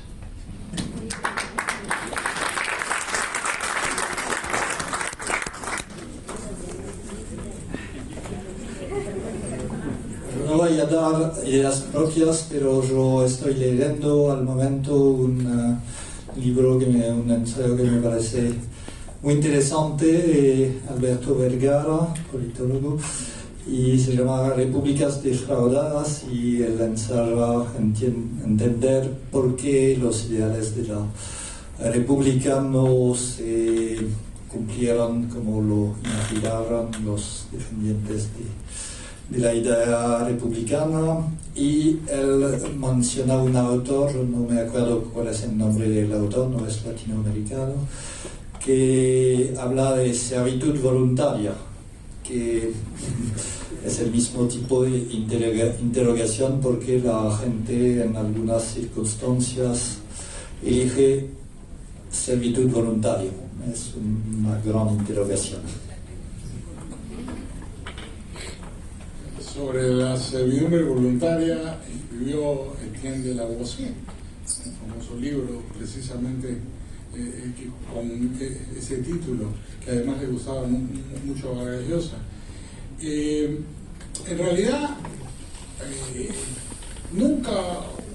No voy a dar ideas propias, pero yo estoy leyendo al momento un libro, un ensayo que me parece muy interesante de Alberto Vergara, politólogo, y se llama Repúblicas defraudadas, y él ensayo entender por qué los ideales de la república no se cumplieron como lo imaginaron los defendientes de la idea republicana. Y él menciona un autor, no me acuerdo cuál es el nombre del autor, no es latinoamericano, que habla de servitud voluntaria, que es el mismo tipo de interrogación, porque la gente en algunas circunstancias elige servitud voluntaria. Es una gran interrogación. Sobre la servidumbre voluntaria escribió Etienne de Lavoisier, un famoso libro precisamente con ese título, que además le gustaba mucho a Vargas Llosa. En realidad, nunca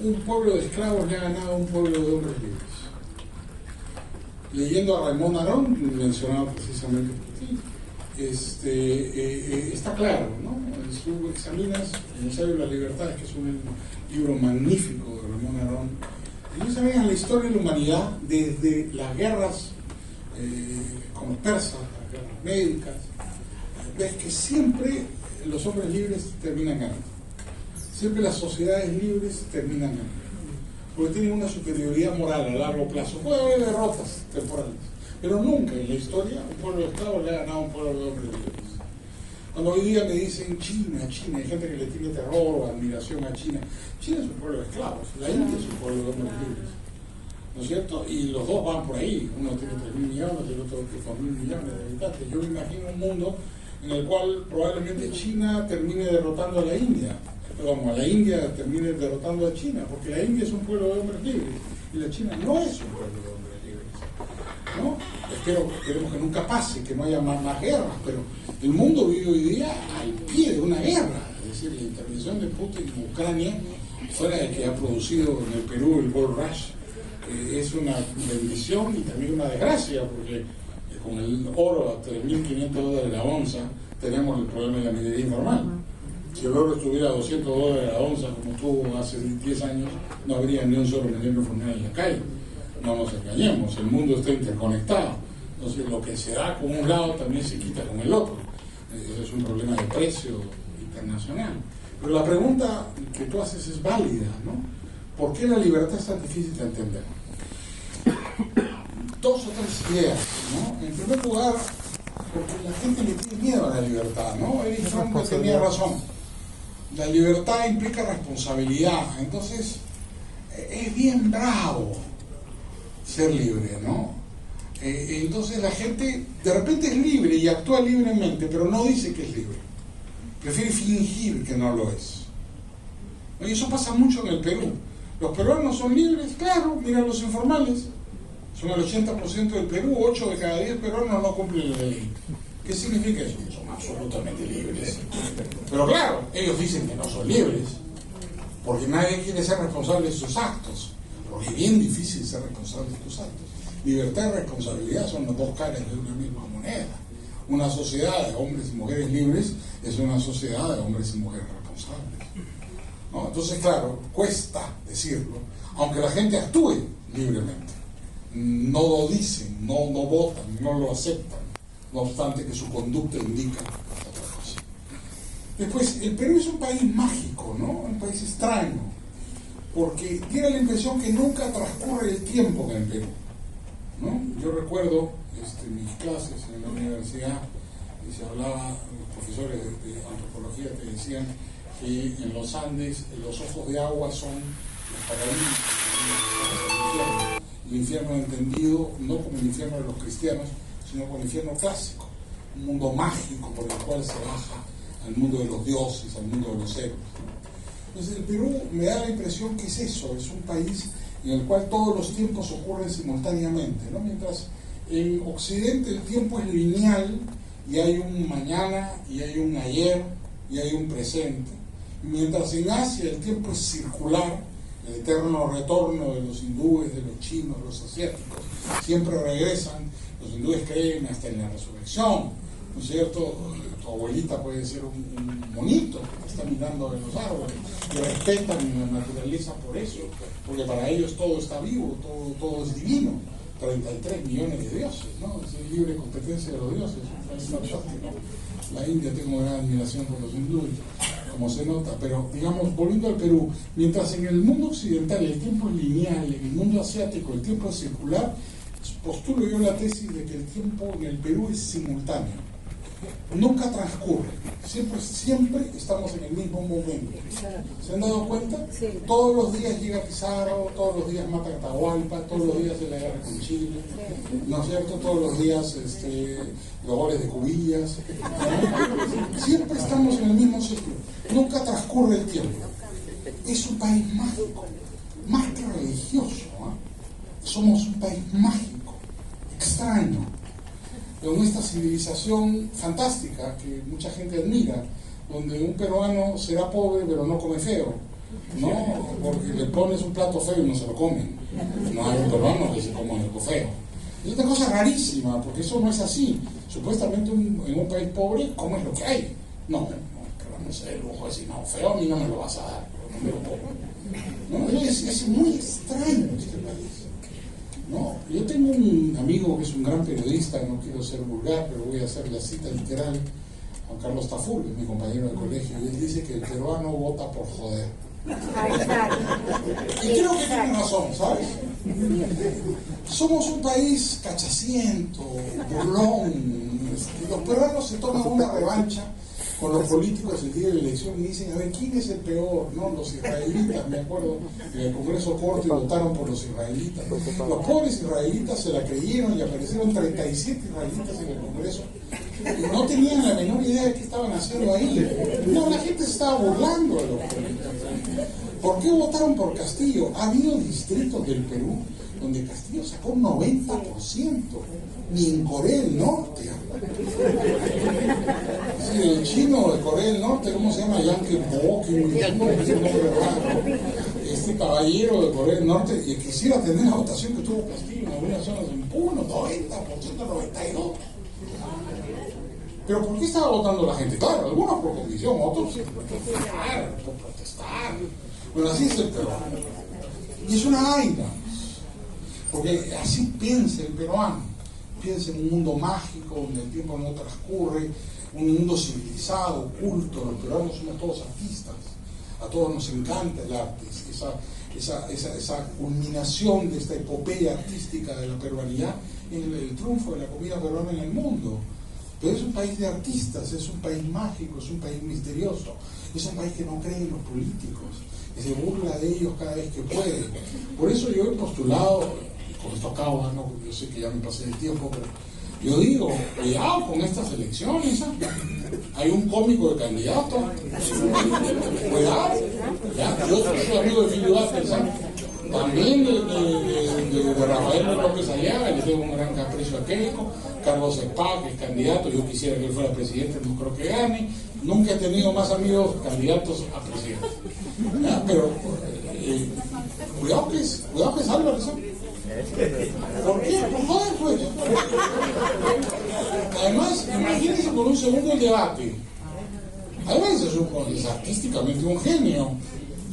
un pueblo de esclavos le ha ganado a un pueblo de hombres libres. leyendo a Raymond Aron, mencionado precisamente por ti, está claro, ¿no? Tú examinas el ensayo de la libertad, que es un libro magnífico de Raymond Aron, y examinas la historia de la humanidad desde las guerras con los persas, las guerras médicas. Ves que siempre los hombres libres terminan ganando, siempre las sociedades libres terminan ganando, porque tienen una superioridad moral a largo plazo. Puede haber derrotas temporales, pero nunca en la historia un pueblo de esclavos le ha ganado a un pueblo de hombres libres. Cuando hoy día me dicen China, hay gente que le tiene terror o admiración a China. China es un pueblo de esclavos, la India es un pueblo de hombres libres, ¿no es cierto? Y los dos van por ahí, uno tiene 3.000 millones, el otro 4.000 millones de habitantes. Yo me imagino un mundo en el cual probablemente China termine derrotando a la India, a la India termine derrotando a China, porque la India es un pueblo de hombres libres y la China no es un pueblo de hombres libres, ¿no? Esperemos que nunca pase, que no haya más guerras, pero el mundo vive hoy día al pie de una guerra. Es decir, la intervención de Putin en Ucrania, fuera de que ha producido en el Perú el Gold Rush, es una bendición y también una desgracia, porque con el oro a $3.500 la onza tenemos el problema de la minería informal. Si el oro estuviera a $200 la onza, como estuvo hace 10 años, no habría ni un solo minero informal en la calle. No nos engañemos, el mundo está interconectado. Entonces lo que se da con un lado también se quita con el otro. Ese es un problema de precio internacional. Pero la pregunta que tú haces es válida, ¿no? ¿Por qué la libertad es tan difícil de entender? 2 o 3 ideas, ¿no? En primer lugar, porque la gente le tiene miedo a la libertad, ¿no? Erich Fromm tenía razón. La libertad implica responsabilidad, entonces es bien bravo ser libre, ¿no? Entonces la gente de repente es libre y actúa libremente, pero no dice que es libre. Prefiere fingir que no lo es. Y eso pasa mucho en el Perú. Los peruanos son libres, claro, mira los informales. Son el 80% del Perú, 8 de cada 10 peruanos no cumplen la ley. ¿Qué significa eso? Son absolutamente libres. Pero claro, ellos dicen que no son libres, porque nadie quiere ser responsable de sus actos, porque es bien difícil ser responsable de tus actos. Libertad y responsabilidad son las dos caras de una misma moneda. Una sociedad de hombres y mujeres libres es una sociedad de hombres y mujeres responsables, ¿no? Entonces, claro, cuesta decirlo, aunque la gente actúe libremente. No lo dicen, no votan, no lo aceptan, no obstante que su conducta indica otra cosa. Después, el Perú es un país mágico, ¿no? Un país extraño, porque tiene la impresión que nunca transcurre el tiempo en el Perú, ¿no? Yo recuerdo mis clases en la universidad, y se hablaba, los profesores de antropología te decían que en los Andes los ojos de agua son los paraísos, el infierno entendido no como el infierno de los cristianos, sino como el infierno clásico, un mundo mágico por el cual se baja al mundo de los dioses, al mundo de los héroes. Entonces el Perú me da la impresión que es eso, es un país en el cual todos los tiempos ocurren simultáneamente, ¿no? Mientras en Occidente el tiempo es lineal y hay un mañana y hay un ayer y hay un presente, mientras en Asia el tiempo es circular, el eterno retorno de los hindúes, de los chinos, de los asiáticos, siempre regresan. Los hindúes creen hasta en la resurrección, ¿no es cierto? Tu abuelita puede ser un monito que está mirando en los árboles, y respetan la naturaleza por eso, porque para ellos todo está vivo, todo es divino. 33 millones de dioses, ¿no? Es libre competencia de los dioses, es fantástico. La India, tengo gran admiración por los hindúes, como se nota, pero digamos, volviendo al Perú, mientras en el mundo occidental el tiempo es lineal, en el mundo asiático el tiempo es circular, postulo yo la tesis de que el tiempo en el Perú es simultáneo, nunca transcurre, siempre estamos en el mismo momento. ¿Se han dado cuenta? Sí. Todos los días llega Pizarro, todos los días mata Atahualpa, todos los días de la guerra con Chile, ¿no es cierto? Todos los días los goles de Cubillas, ¿no? Siempre estamos en el mismo ciclo, nunca transcurre el tiempo. Es un país mágico, más que religioso, ¿eh? Somos un país mágico, extraño, con esta civilización fantástica que mucha gente admira, donde un peruano será pobre pero no come feo, ¿no? Porque le pones un plato feo y no se lo comen. No hay un peruano que se coma algo feo. Es una cosa rarísima, porque eso no es así. Supuestamente en un país pobre, ¿cómo es lo que hay? No, pero no sé, el lujo de decir, no, feo a mí no me lo vas a dar, pero no me lo pongo. No, es muy extraño este país. No, yo tengo un amigo que es un gran periodista, no quiero ser vulgar, pero voy a hacer la cita literal, Juan Carlos Tafur, que es mi compañero de colegio, y él dice que el peruano vota por joder. Y creo que tiene razón, ¿sabes? Somos un país cachaciento, burlón. Los peruanos se toman una revancha con los políticos el día de la elección y dicen, a ver, ¿quién es el peor? ¿No? Los israelitas, me acuerdo, en el Congreso Corto y votaron por los israelitas. Los pobres israelitas se la creyeron y aparecieron 37 israelitas en el Congreso y no tenían la menor idea de qué estaban haciendo ahí. No, la gente se estaba burlando de los políticos. ¿Por qué votaron por Castillo? Ha habido distritos del Perú donde Castillo sacó un 90%, ni en Corea del Norte. Sí, el chino de Corea del Norte, ¿cómo se llama? Yankee Bo, este caballero de Corea del Norte, y quisiera tener la votación que tuvo Castillo en algunas zonas en Puno, 90%, 92%. ¿Pero por qué estaba votando la gente? Claro, algunos por convicción, otros por protestar. Bueno, así es el peruano. Y es una vaina. Porque así piensa el peruano. Piensa en un mundo mágico donde el tiempo no transcurre, un mundo civilizado, culto. Los peruanos somos todos artistas. A todos nos encanta el arte. Esa culminación de esta epopeya artística de la peruanidad en el triunfo de la comida peruana en el mundo. Pero es un país de artistas, es un país mágico, es un país misterioso, es un país que no cree en los políticos, que se burla de ellos cada vez que puede. Por eso yo he postulado, con esto acabo, ¿no? Yo sé que ya me pasé el tiempo, pero yo digo, cuidado con estas elecciones, ¿eh? Hay un cómico de candidato, cuidado, ¿ya? Yo soy amigo de Filipe Vázquez, también de Rafael López Ayaga, le tengo un gran aprecio a Keiko. Carlos Cepá, que es candidato, yo quisiera que él fuera presidente, no creo que gane. Nunca he tenido más amigos candidatos a presidente. ¿Ya? Pero cuidado que es Álvarez. ¿Por qué? Por joder, pues. Además, imagínense por un segundo el debate. Álvarez es artísticamente un genio.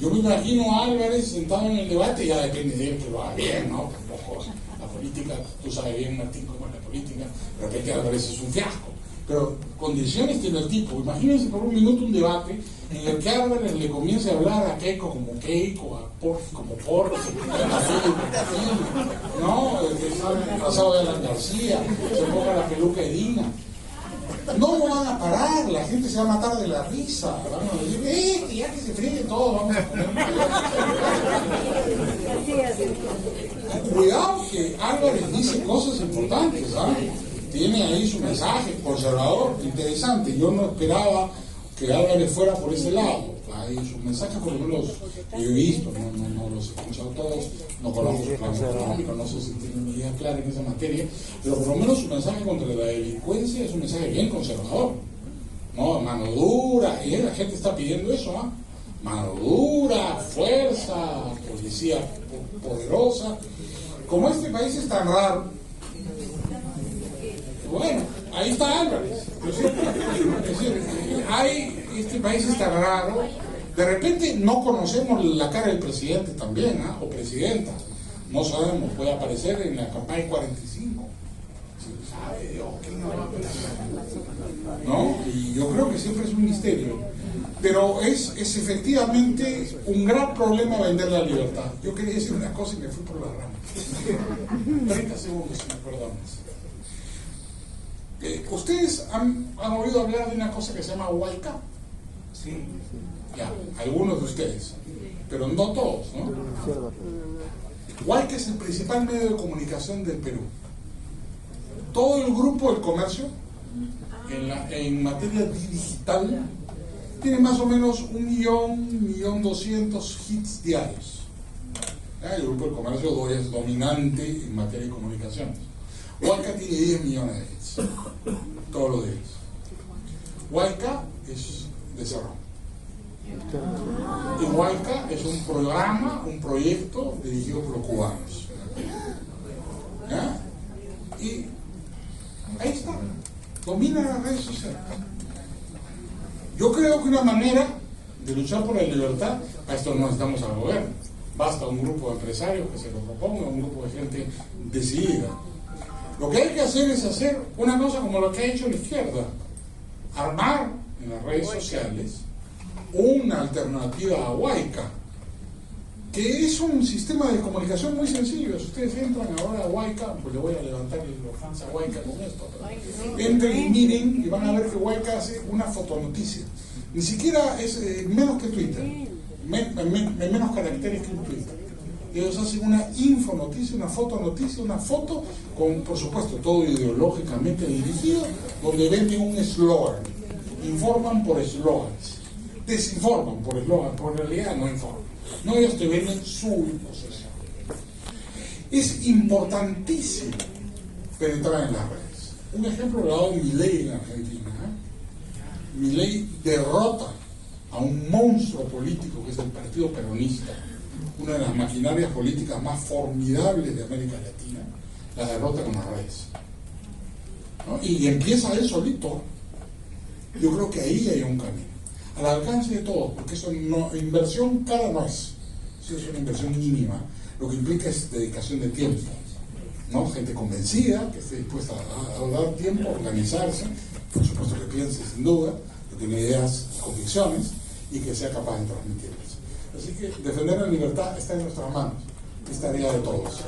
Yo me imagino a Álvarez sentado en el debate, ya depende de él que lo haga bien, ¿no? Tampoco la política, tú sabes bien, Martín, cómo es la política, de repente Álvarez es un fiasco. Pero condiciones tiene el tipo. Imagínense por un minuto un debate en el que Álvarez le comience a hablar a Keiko como Keiko, a Porfi como Porfi, a Philip, ¿no? Que sale disfrazado de Alan García, se ponga la peluca de Dina. No lo van a parar, la gente se va a matar de la risa. Van a decir, que ya que se fríe todo, vamos a poner. Cuidado que Álvarez dice cosas importantes, ¿sabes? Tiene ahí su mensaje conservador, interesante. Yo no esperaba que Álvarez fuera por ese lado. Hay sus mensajes, por lo menos que yo he visto, no los he escuchado todos, no conozco su plan económico, no sé si tienen una idea clara en esa materia, pero por lo menos su mensaje contra la delincuencia es un mensaje bien conservador. No, mano dura, y la gente está pidiendo eso, ¿ah? Mano dura, fuerza, policía poderosa. Como este país es tan raro, bueno, ahí está Álvarez. Es decir, este país es tan raro. De repente no conocemos la cara del presidente también, ¿ah? O presidenta. No sabemos, puede aparecer en la campaña 45. ¿Sabe Dios quién no va a aparecer? ¿No? Y yo creo que siempre es un misterio. Pero es efectivamente un gran problema vender la libertad. Yo quería decir una cosa y me fui por las ramas. 30 segundos, si me perdonas. ¿Ustedes han oído hablar de una cosa que se llama Huayca? Sí. Ya, algunos de ustedes, pero no todos, ¿no? Huayca es el principal medio de comunicación del Perú. Todo el grupo del comercio, en materia digital, tiene más o menos 1.200.000 hits diarios. El grupo del comercio es dominante en materia de comunicaciones. Huayca tiene 10 millones de hits todos los días. Huayca es de Cerrón. Y Huayca es un programa, un proyecto dirigido por los cubanos. ¿Ya? elimina las redes sociales. Yo creo que una manera de luchar por la libertad, a esto no necesitamos al gobierno, basta un grupo de empresarios que se lo proponga, un grupo de gente decidida. Lo que hay que hacer es hacer una cosa como lo que ha hecho la izquierda, armar en las redes sociales una alternativa a Huayca, que es un sistema de comunicación muy sencillo. Si ustedes entran ahora a Huayca, pues le voy a levantar los fans a Huayca con esto, entren y miren y van a ver que Huayca hace una fotonoticia. Ni siquiera es menos que Twitter, menos caracteres que un Twitter. Ellos hacen una infonoticia, una fotonoticia, una foto con, por supuesto, todo ideológicamente dirigido, donde venden un eslogan. Informan por eslogans, desinforman por eslogan, pero en realidad no informan. No, ellos te venden su posesión. Es importantísimo penetrar en las redes. Un ejemplo lo ha dado Milei en Argentina. Milei derrota a un monstruo político que es el Partido Peronista, una de las maquinarias políticas más formidables de América Latina, la derrota con las redes, ¿no? Y empieza él solito. Yo creo que ahí hay un camino, al alcance de todos, porque eso no, inversión cara no es, eso es una inversión mínima, lo que implica es dedicación de tiempo, ¿no? Gente convencida, que esté dispuesta a dar tiempo, a organizarse, por supuesto que piense sin duda, que tiene ideas, convicciones, y que sea capaz de transmitirlas. Así que defender la libertad está en nuestras manos, es tarea de todos.